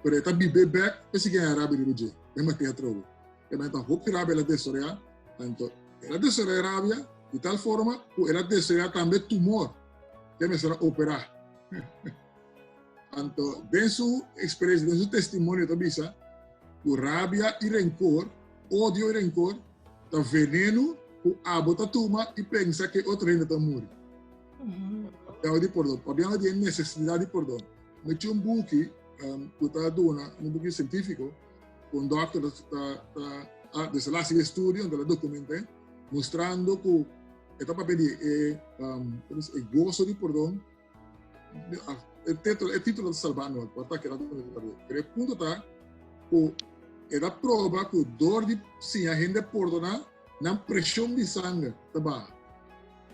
Pero esta vive back, esse que é árabe de hoje, é uma teatro. É uma então hope árabe ela desoriar, então ela desoriar árabe de tal forma que ela desoriar também tumor, que me será operar. Então, dentro sua experiência, dentro seu testemunho também bisa, o rabia e rancor, ódio e rancor, tá veneno, o abota tuma e pensa que outro ainda tá morre. É de perdão, para de necessidade de perdão. Me tinha book que está dando um book científico, com doctor desse lá se estudo, onde ela documenta, mostrando que etapa pedir é gozo de perdão. O título de salvando, porque que era o ponto tá, que era prova que dor de sim a gente perdonar, na pressão de sangue, tá bom?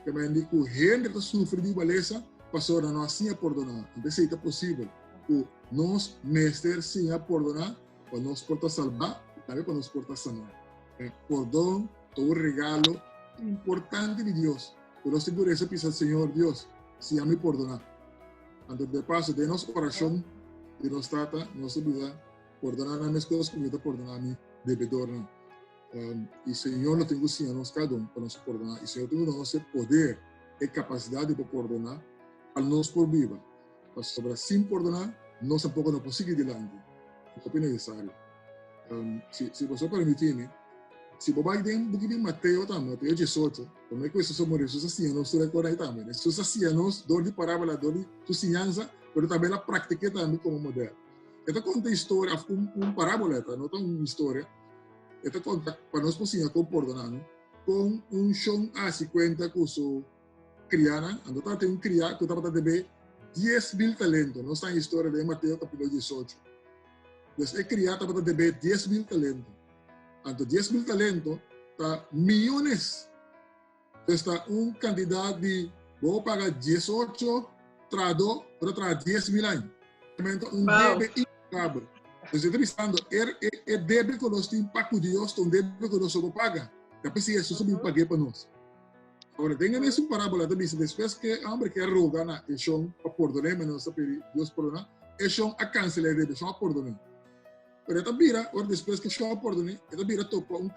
Que me indica que a gente está sofrendo de beleza, passou a não assim a perdonar. Então, se é possível, que nós, mestres, sim a perdonar, para nós portar salvar, e também para nós portar sanar. Perdão é um regalo importante de Deus. Por nós segurança, pisa, Senhor Deus, se a me perdonar. Antes de paso de nossa oração, de nossa tata, nossa vida, perdonar as minhas coisas como eu perdonar a mim, devedor. E Senhor, não tem que ser nós cada para nos perdonar. E Senhor, tem o nosso poder e capacidade de perdonar ao nós por viva. Mas sobre sem perdonar, nós tampouco não conseguimos ir adiante. É o necessário. Se você permitir-me, se você vai ter um pouquinho de Mateus também, Mateus 18, como é que isso somos isso assim, nós se recordamos também. Isso assim, nós dor de parábola, dor de ensinança, mas também a prática também como modelo. Então conta história, parábola, não é uma história. Então conta para nós conseguir comportar, com chão a 50 com sua criada, então tem criado que estava de 10.000 talentos. Nós estamos em história de Mateus capítulo 18. Então é criado para de 10.000 talentos. Então, 10.000 talentos, tá milhões. Está candidato de, vou pagar 18, trado, para trazer 10.000 anos. Débito impecável. Então, você está pensando, débito que nós temos para Deus, débito que nós vamos pagar. Depois, se isso me paguei para nós. Agora, tem essa parábola também, depois que a homem que roga na chão para perdonar, mas não sabe Deus perdonar, chão a cancelar débito, chão a perdonar. Pero esta vira, ahora después que yo perdoné, esta vira topa un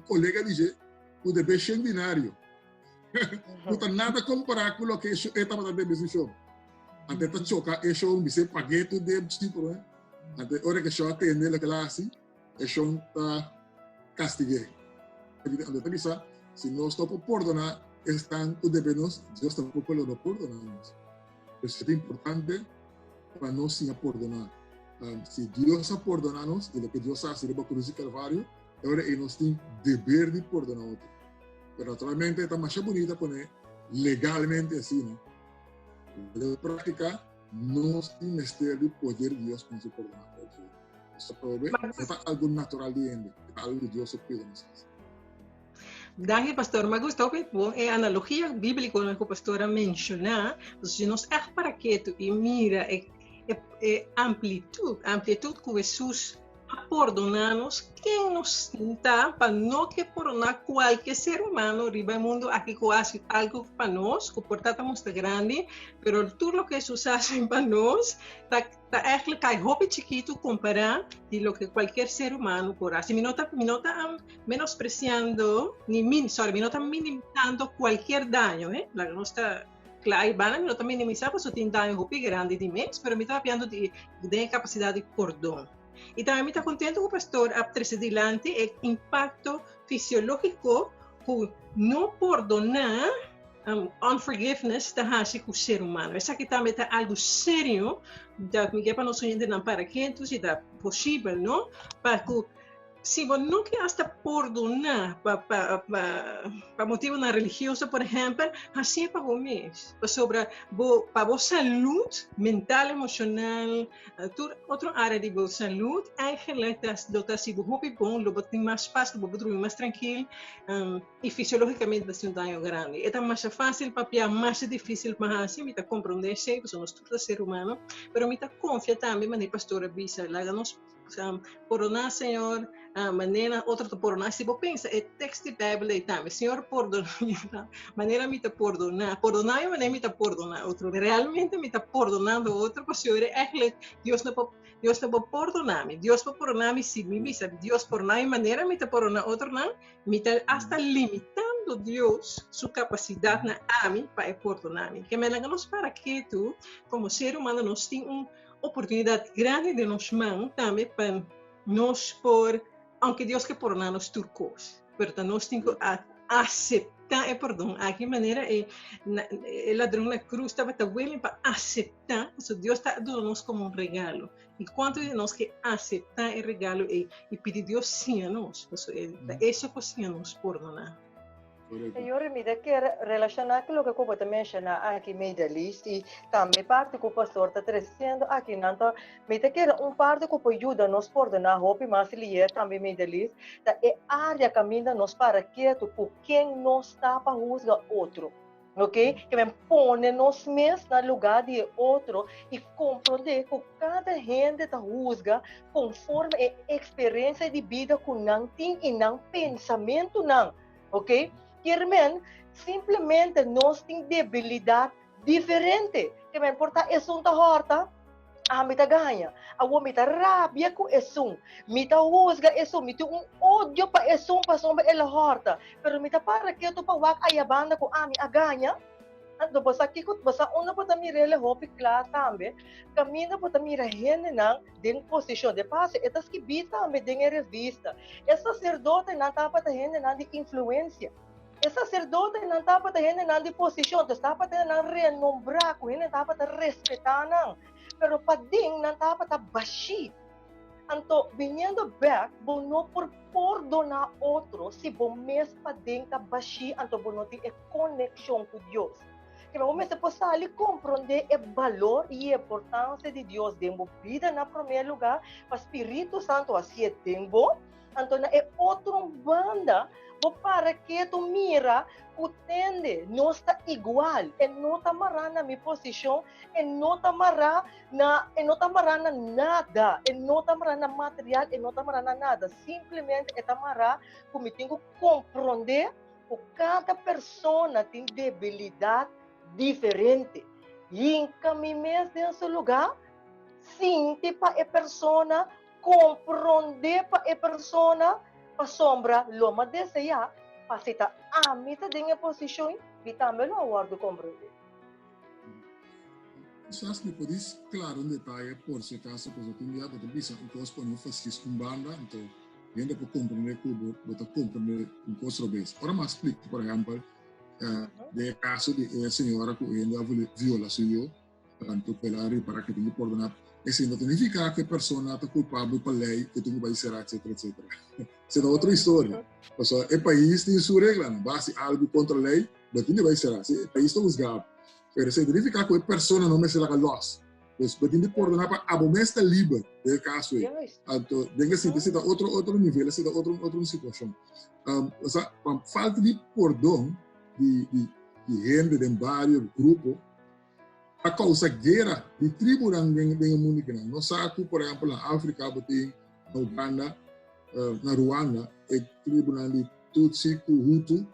colega dice, que debe ser binario. No nada comparar con lo que esta para de decisión. Antes esta choca, eso dice pagué tu debe tipo, antes ahora que yo atende la clase, eso está castigué. Antes te dice, si no está por perdonar, están tu debenos, Dios tampoco lo perdonamos. Eso es importante para no sin perdonar. Se Deus a perdonar-nos, e o que Deus hace na cruz de Calvário, agora nós temos dever de perdonar outro. Mas naturalmente está mais bonita quando legalmente assim, né? De prática, nós temos mistério de poder de Deus para nos perdonar. Isso é algo natural de ele, é algo que Deus pede a nós. Danke, pastor. Me gusta a analogia bíblica que a pastora mencionou. Se nós é para quieto e mira a amplitude que Jesus a perdonarnos quem nos está para não que perdonar qualquer ser humano riba do mundo aqui que faz algo para nós, que portanto muito grande, pero tudo o que isso faz para nós tá eigenlijk cai roupa chiquito comparar de lo que qualquer ser humano por assim, me nota menospreciando, me nota minimizando qualquer daño, la nostra claro, Ivana me nota minimizar, porque tem daño roupa grande de mês, pero me está falando de capacidade de perdão. E também me está contente com o pastor adelante o impacto fisiológico que não perdonar unforgiveness da raça com o ser humano. Essa aqui também está algo sério, da que para nós não para quentes e da possível, não? Para que se você não quer hasta perdonar para motivo na religiosa, por exemplo, assim é para você mesmo. Para a saúde mental, emocional, outra área de saúde, eigenlijk está se você bom, você tem mais paz, você dormir mais tranquilo e fisiologicamente vai ser dano grande. É mais fácil, para mais difícil para assim, me compreender, sei, porque nós todos ser humano, mas me confia também, mas a pastora Bisa, lá nós perdonar, Senhor, maneira outra de perdonar. Se você pensa, é texto da Bíblia também, Senhor, perdonar, maneira me perdonar e maneira me perdonar outro. Realmente me perdonando outro, porque Senhor é Deus não pode perdonar-me. Deus pode perdonar-me se me visa. Deus perdonar e maneira me perdonar outro, não, me hasta limitando Deus sua capacidade na mim para perdonar-me. Que me lembra para que tu, como ser humano, nós temos oportunidade grande de nos mãos também para nós por, aunque Deus quer perdonar-nos turcos, mas nós temos que aceitar o perdão. A que maneira o ladrão na cruz estava willing para aceitar, porque Deus está dando-nos como regalo. E quanto de nós que aceitar o regalo e pedir Deus sim a nós, isso que sim a nos perdonar. Senhor, me quer relacionar com o que você menciona aqui Middle East e também parte que o pastor está trazendo aqui, não me quer parte que pode ajudar nos perdonar roupa mas ele também Middle East, é área caminha nos para quieto por quem nos está para juzgar outro. Ok? Que me põe nos mesmos no lugar de outro e compreender que cada gente está juzga conforme a experiência de vida que não tem e não pensamento não. Ok? Irmão, simplesmente nós temos debilidade diferente. Que me importa é um horta, a mim ganha. A mim rabia com isso. Me juzga isso, me tem ódio para isso para sombra ela horta. Pero me para que tu para wak ay banda com a mim a ganha. Ando basta aqui com basta uma para me rele hopi claro também. Caminha para me rehene não den posição de passe. Etas que bita me den revista. É sacerdote não tá para rehene não de influência. O sacerdote não está para ter de posição, está para ter renombrar, não está para respeitar, não. Pero para ding não está para baixar. Então, vindo back, bom não por perdonar outro, se bom mesmo para ding está baixar, então bom não tem conexão com Deus. Que bom mesmo possa ali compreender o valor e a importância de Deus dentro da vida, na primeiro lugar, para o Espírito Santo assim é tempo. Então, é outra banda, para que tu mira, o tende, não está igual, e não está marrando na minha posição, e não está marrando nada, e não está marrando material, e não está marrando nada. Simplesmente está marrando, como tenho que compreender que cada pessoa tem debilidade diferente. E em caminho nesse lugar, sinta para a pessoa, compreender para a pessoa, para sombra, loma desejar, para se tá a mita de posição, e também não aguardo compreender. Só que por isso, claro, detalhe, por se acaso, porque eu tinha que dizer, então, quando eu faço isso com banda, então, ainda para compreender como eu compreender um pouco vez. Agora, mais explico, por exemplo, de caso de senhora que ainda violação, tanto pela para que tenha perdonar. Isso não significa que a pessoa está culpável pela lei, que tem que ser, etc. Isso é outra história. O país tem sua regra, base algo contra a lei, mas não vai ser. O país está juzgado. Mas isso significa que a pessoa não vai ser a loss. Então, tem que perdonar para a bomba estar livre, no caso. Então, tem que ser outro nível, ser outra situação. A falta de perdão de gente, de vários grupos, a causa guerra de tribo no mundo. Nós sabemos, por exemplo, na África, tem Uganda, na Rwanda, e tribunal di Tutsi ku Hutu,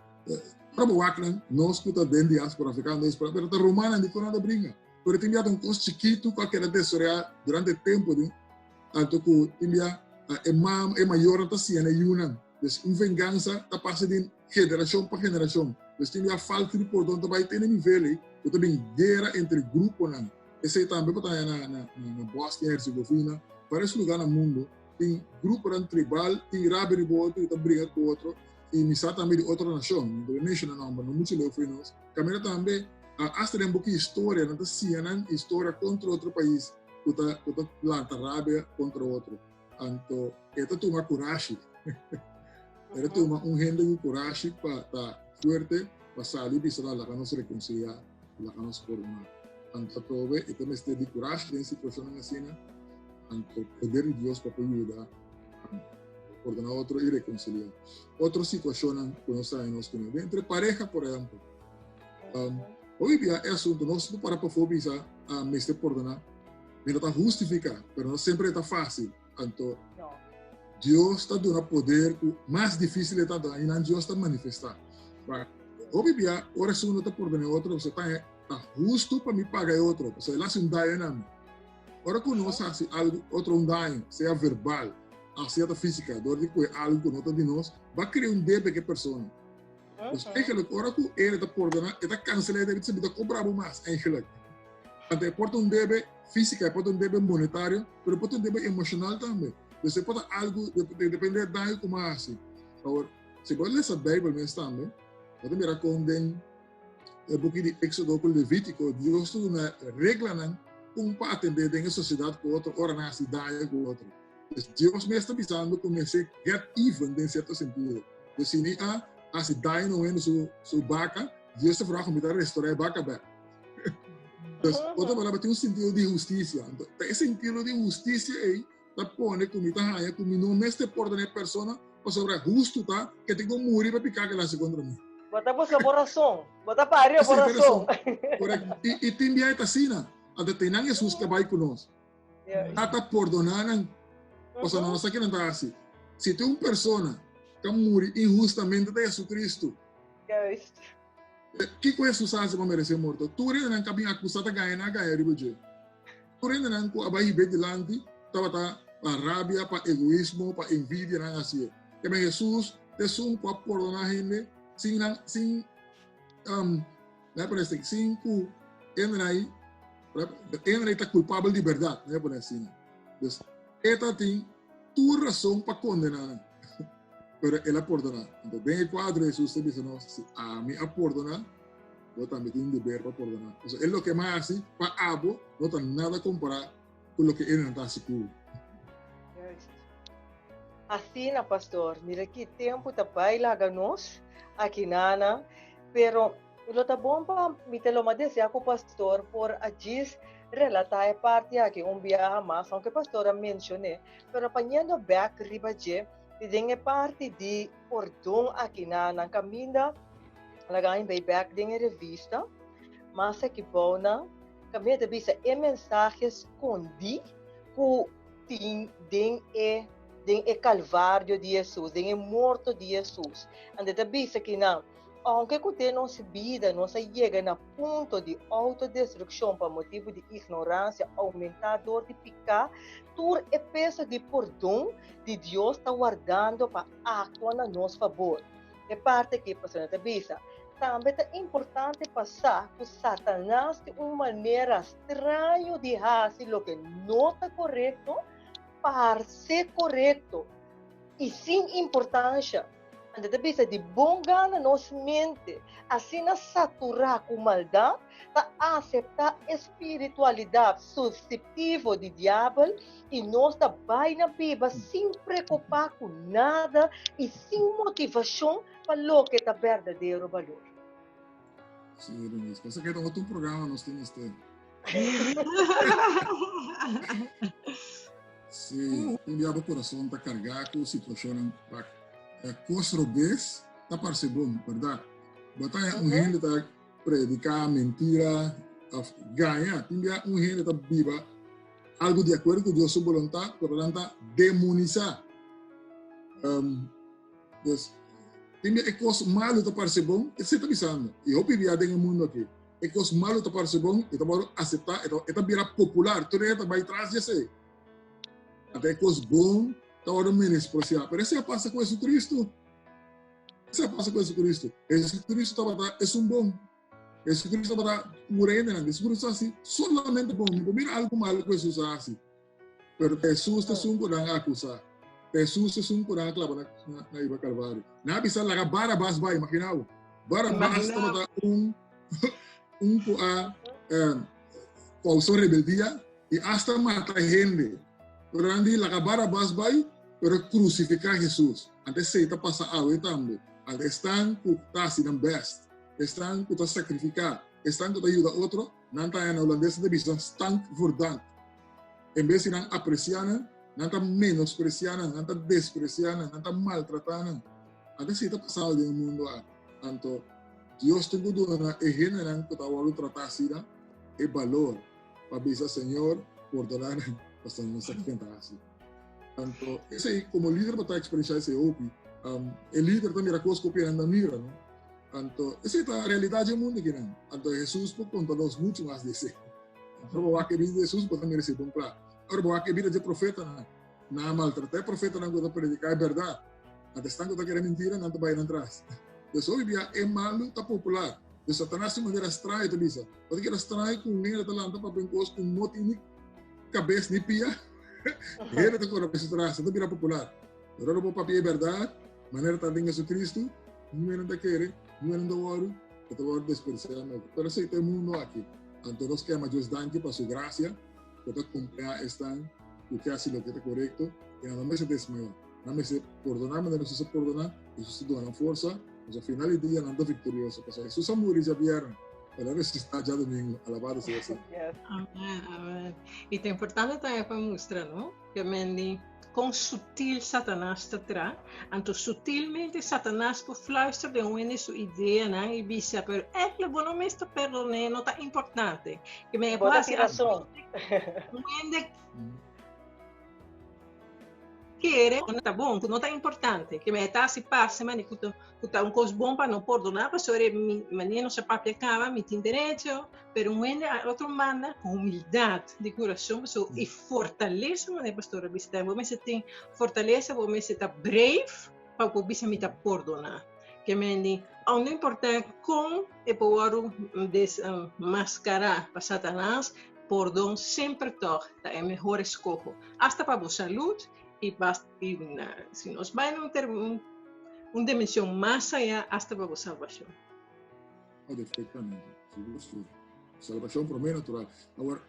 Robo Waklan, nós escuta dentro de diáspora africana, pero a romana de Corona brinca. Pero tem um curso chiquito, qualquer tesoura durante o tempo, tanto que tem é maior da ciência Yunan. Então, vingança da parte de geração para geração. Então, tem falta de perdão também tem nível, que tem guerra entre grupos. Esse também está na Bósnia e Herzegovina, vários lugares no mundo, tem grupos tribal, tem rabe de outro, tem briga com outro, e misa também de outra nação, do national number, não muito leofinos. Câmera também, hasta tem um pouquinho de história, não tem história contra outro país, que está planta rábia contra outro. Então, esta tem uma coragem. Esta tem gente de coragem para estar forte, para sair de lá, para nos reconciliar, para nos formar. Então, talvez, esta me esteja de coragem em situação assim, então, poder de Deus para ajudar a ordenar outro e reconciliar. Outra situação que nós temos entre pareja, por exemplo. Hoje em dia, é assunto, nós não para fobia, mas de ordenar, não está justificar, mas não sempre está fácil. Então, Deus está dando poder, o mais difícil está dando, e não Deus está manifestar. Hoje em dia, a oração não está ordenando outro, você está justo para me pagar outro, você lá se um daí na mim. Ora que nós fazemos algo, outro daí, seja verbal, seja física, dor de algo que nota de nós, vai criar débito que a pessoa. Então, eigenlijk, ora que ele está ordenando, ele está cancelando, ele está cobrando mais, eigenlijk. Então, pode débito física, pode débito monetário, mas pode débito emocional também. Você pode algo, depender daí como assim. Agora, se você ler essa Bíblia mesmo também, você mira com o book de Éxodo com Levítico, Deus tem uma regra para atender a sociedade com outro, ora na cidade com outro. Deus me está pensando como se get even em certo sentido. Então, se a cidade não é sua vaca, Deus está falando como restaurar a vaca bem. Então, outra palavra tem sentido de justiça. Então, esse sentido de justiça aí, tá pone como não me está por a pessoa para sobre justo tá que tem que morrer para picar que ela se contra mim. Bota por coração, bota para o coração. Correto. E tem bem essa cena, até tem não Jesus que vai conosco. Tá perdonando, ou seja, não sei que não tá assim. Se tem uma pessoa que morre injustamente de Jesus Cristo, que coisa Jesus faz para merecer morto? Tu ainda não cabe acusado a ganhar ribeiro. Tu ainda não com a barriga delante, para rabia, para egoísmo, para envidia, não assim. Que bem Jesus te sum para perdonar a gente sem que ele está culpável de verdade, não é por assim. Então, esta tem tua razão para condenar, mas ela perdonar. Então, bem o quadro de Jesus diz se a mim a perdonar, eu também tenho dever para perdonar. Então, é o que mais assim, para abo, não tem nada a comparar com o que ele não está seguro. Assim, pastor, mira que tempo tá baila ganos aqui nana, pero lo tá bom para me te lo madese com pastor por agis relatar a parte aqui viaje mais, aunque pastor mencionei, pero apanhando back ribaje, tem parte de perdão aqui nana, caminha lagain bem back de revista, mas aqui bona, caminha de bisa mensagens escondi que tem o calvário de Jesus, tem o morto de Jesus. Ande também que não, aunque que nossa vida não chega no ponto de autodestruição por motivo de ignorância, aumentar a dor de picar, tudo é peso de perdão de Deus está guardando para atuar a nosso favor. É parte que pastor também também é importante passar que Satanás de uma maneira estranha de fazer o que não está correto para ser correto e sem importância. Anda também de bom gana nossa mente, assim a saturar com maldade, para aceitar espiritualidade suscetível de diabo e nós da vai na Bíblia sem preocupar com nada e sem motivação para o que é verdadeiro valor. Sim, Denise. Pensa que é outro programa nós temos este. Sim, o coração está carregado com situação para construir, está parecendo bom, verdade? Batalha gente está predicar mentira, ganhar, tem gente está viva, algo de acuerdo con Dios su voluntad, por lo tanto, demonizar. Dus, tem é coisa malo para ser bom, é sempre pensando. E eu vivia dentro do mundo aqui. É coisa malo para ser bom, e também aceitar, e virar popular. Tudo isso vai atrás de si. Até coisa bom, está menospreciar. Mas isso passa com Jesus Cristo. Isso passa com Jesus Cristo. Jesus Cristo é um bom. Jesus Cristo está morrendo, Jesus Cristo assim, solamente bom. Não mira algo malo que Jesus assim. Mas Jesus está um por acusar. Jesus é um por aclavar na Iba Calvário. Na bisa lá Barabás vai, imaginava. Barabás estava causou rebeldia e hasta mata gente. Porém, lá Barabás vai para crucificar Jesus. Até se está passando a também. Até estão que está sendo best. Estão que está sacrificar. Estão que está ajudar outro. Não está na holandesa de visão. Estão verdade. Em vez de não apreciar, não está menospreciar, não está despreciar, não está maltratando. Até se está passando no mundo. Então, Deus tem que dar a gente que está a tratar assim, é valor para dizer, Senhor, perdonar para não sacrificar assim. Então, esse aí, como líder para experienciar esse OPI, o líder também era coisa que o não mira, não? Então, essa é a realidade do mundo aqui, não? Então, Jesus pode contar-nos muito mais desse. Então, a vida de Jesus pode merecer bom claro. Agora, a vida de profeta, não maltratar profeta, não pode predicar, é verdade. Até estão que querem mentira, não vai atrás. Então, hoje é malo, está popular. De Satanás de maneira estranha, tu bisa. Pode que estranho com ninguém da lanta para bem coisa com não tem cabeça nem pia. Ele está com a cabeça atrás, não vira popular. Agora o papi é verdade, maneira está em Jesus Cristo, não está querendo, não está ouro, está ouro despreciando. Pero sei tem mundo aqui. Então nós queremos Deus dar para sua graça, para cumprir esta, o que hace lo que é correto, e não me se desmaiar. Não me se perdonar, mas não se perdonar, isso se dá força. Mas ao final do dia não estou vitorioso. Porque Jesus amor já vieram. Para resistir já domingo. Alabado seja assim. Amém, amém. E é importante também para mostrar, não? Que mendi com sutil Satanás está atrás. Então, sutilmente Satanás por fluisteren de uma sua ideia, né? E disse, pero é bom não me está perdonando, não está importante. Que me passa razão. Querer, não está bom, não está importante, que me está se passa, mas que está coisa bom para não perdonar, para sobre maneira não se aplicava, me tem direito, mas outro manda com humildade de coração, e fortaleza, mas pastora, você tem fortaleza, você está brave, para você me perdonar. Que me diz, não importa como é poder desmascarar para Satanás, perdão sempre toca, é a melhor escolha, até para a saúde. E se nós vamos ter uma dimensão mais allá, hasta para a salvação. Perfeitamente. Salvação para mim natural. Agora,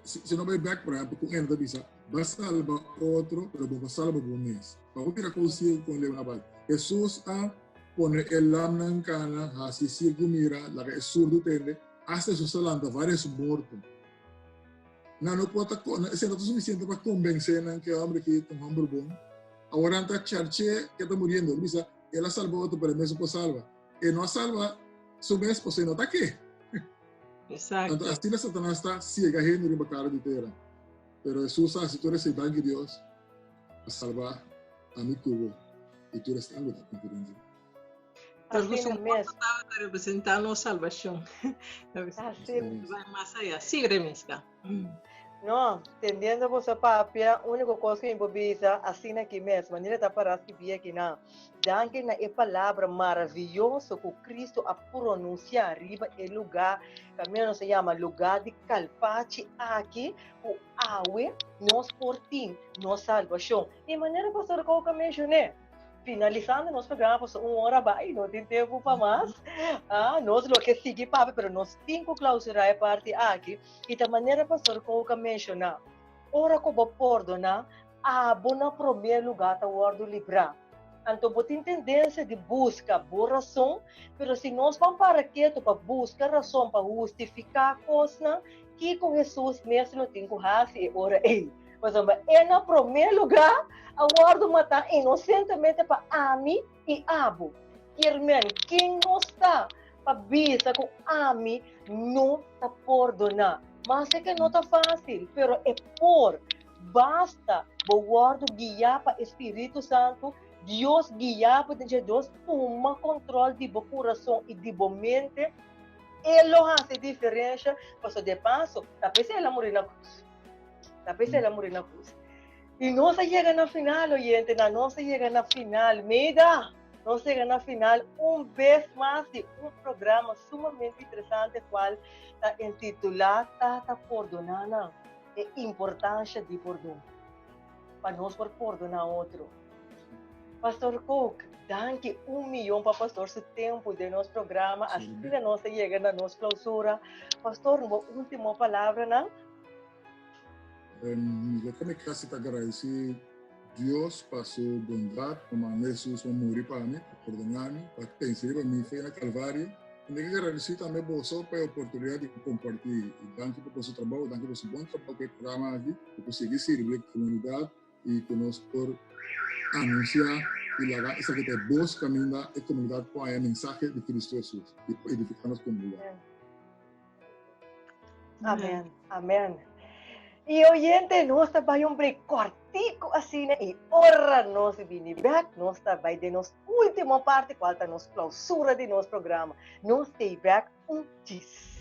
se não vai back para com ele da bisa, vai salvar outro, mas vai salvar o mês. Para o que consigo com ele na base. Jesus a poner el lamna en cana, así circo mira, la que es surdo tende, hasta su salanta vários mortos. Não pode ser suficiente para convencer que o homem que tem um homem bom. Agora está charche que está morrendo, bisa, ela salva outro para mesmo para salva. E não salva, sua vez você não está aqui. Exato. Então, assim Satanás está ciega gente de cara de terra. Pero Jesus sabe se tu recebes de Deus, a salvar a mim tubo e tu eres algo da conferência. Assim mesmo. Está representando a salvação. Assim. Vai mais allá. Sim, Remisca. Não, entendendo você papia, a única coisa que improvisa assim aqui mesmo, maneira tá para que via aqui na, danke na é palavra maravilhosa que Cristo a pronunciar arriba é lugar, também se chama lugar de calpate aqui, o awe, nós portim, nós salvação. E maneira pastor que eu mencionei. Finalizando nosso programa, por 1 hora vai, não tem tempo para mais. Nós lo que seguir para, mas nós temos que clausurar a parte aqui. E da maneira, pastor, como eu mencionar, ora que eu vou perdonar, na primeiro lugar, está o ordo livrar. Então, vou ter tendência de buscar boa razão, mas se nós vamos para quieto para buscar razão, para justificar a coisa, que com Jesus mesmo não tem que fazer, ora, Mas é no primeiro lugar, a ordem matar inocentemente para Ami e Abu. Irmão, quem não está para visa com Ami, não está perdonar. Mas é que não está fácil, pero é por. Basta, o guardo guiar para Espírito Santo, Deus guiar para Deus toma controle de seu coração e de sua mente. Ele faz diferença, mas de passo, talvez ela morrer na cruz. E nós chegamos na final, gente, nós chegamos na final, meida. Nós chegamos na final, vez mais de programa sumamente interessante, qual está intitulado Tata Perdonando, a importância de perdão, para nós perdonar outro. Pastor Cook, danke milhão para pastor seu tempo de nosso programa, assim que nós chegamos na nossa clausura. Pastor, uma última palavra, não? Eu também quero agradecer Deus passou bondade, como Jesus morreu para mim, para perdonar-me, para pensar para mim, foi na Calvário. E eu quero agradecer também você pela oportunidade de compartilhar. Danke pelo seu trabalho, danke pelo seu bom trabalho que programa aqui, por conseguir servir a comunidade e conosco por anunciar e levar essa que é boa caminho da comunidade com a mensagem de Cristo Jesus e edificar nossa comunidade. Amém. Amém. E oyente, nós trabalhamos um break cortico assim, né? E ora nós vimos back, nós trabalhamos de nossa última parte, qual está a nossa clausura de nosso programa. Nós stay back diz.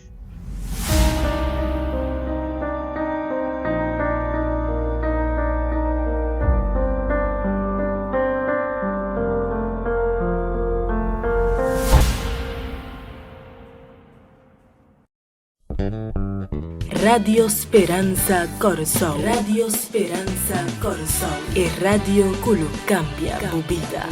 Radio Speranza Corsol. Radio Speranza Corsol. E radio que cambia a vida.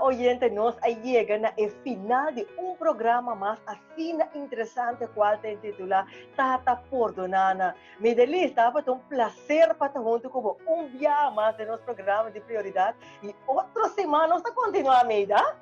Oyente, nós chegamos no final de programa mais assim interessante, qual tem titular Tata Perdonando. Me delista, é um prazer para estar junto com dia mais de nosso programa de prioridade e outra semana nós continuamos a meida.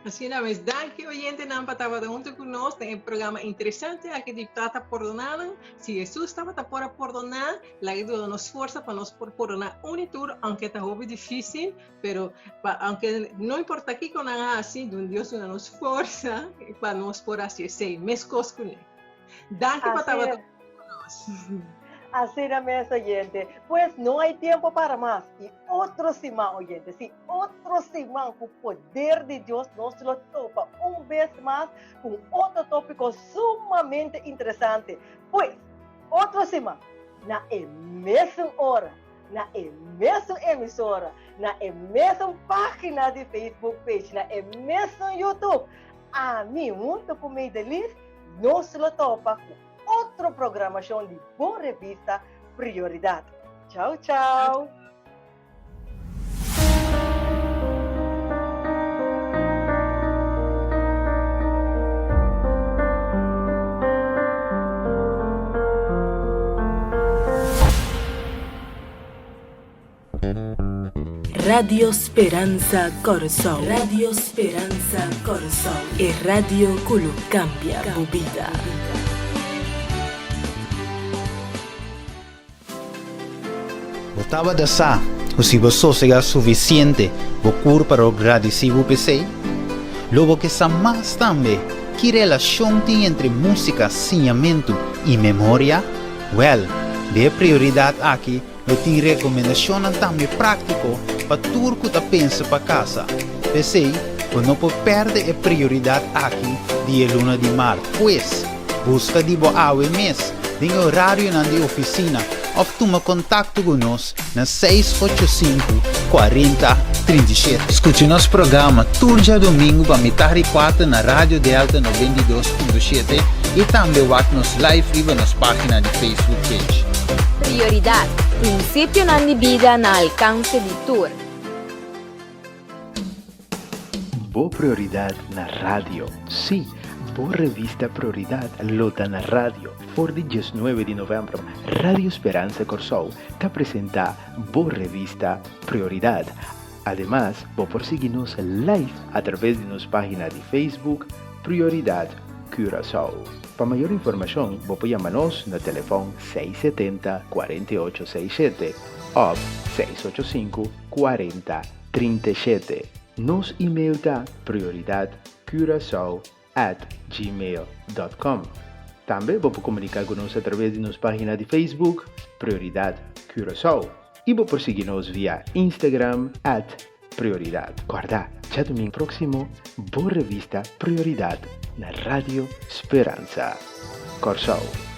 Assim não, mas danke oyente não para estar junto conosco, tem programa interessante aqui de Tata Perdonando. Se Jesus estava para perdonar, lá que nos força para nós perdonar unitur, aunque está muito difícil, pero aunque não importa aqui com nada assim, Deus nos força para nós por assim ser, mescos com ele. Danke para estar conosco. Así es, oyente. Pues no hay tiempo para más. Y otro semana, oyente. Sí, otro semana con el poder de Dios nos lo topa vez más con otro tópico sumamente interesante. Pues, otra semana, na mesma hora, na mesma emissora, na mesma página de Facebook page, na mesma YouTube. A mim, junto com o Meidelis, nos lo topa com outra programação de boa revista Prioridade. Tchau, tchau! Radio Speranza Corsol. Radio Speranza Corsol. E radio que cambia a vida. Estava de sa, se você será suficiente, vou para agradecer o PC. Logo que sa mais também, que relação tem entre música, ensinamento e memória? Well, de prioridade aqui, eu tenho recomendação também prático para tudo que você pensa para casa. PC, não pode perder a prioridade aqui, dia luna de março, pois, busca de boa mês, tem horário na oficina, ou toma contato conosco na 685-40-37. Escute nosso programa todo dia domingo para metade 4 na Rádio Delta 92.7 e também nos live na nossa página de Facebook page. Prioridad, principio na vida na alcance de tour. Boa prioridade na rádio. Sim, boa revista Prioridade lota na rádio. Por dia 19 de novembro, Radio Speranza Corsol te apresenta boa revista Prioridade. Además, por seguirnos live a través de nuestra página de Facebook Prioridad Curaçao. Para mayor información, puede llamarnos en el teléfono 670-4867 o 685-4037. Nos email da prioridadcuraçao@gmail.com. También puede comunicar con nosotros a través de nuestra página de Facebook Prioridad Curaçao. Y puede seguirnos vía Instagram @prioridad. Guarda, ya domingo próximo, por revista Prioridad na Radio Esperança. Curaçao.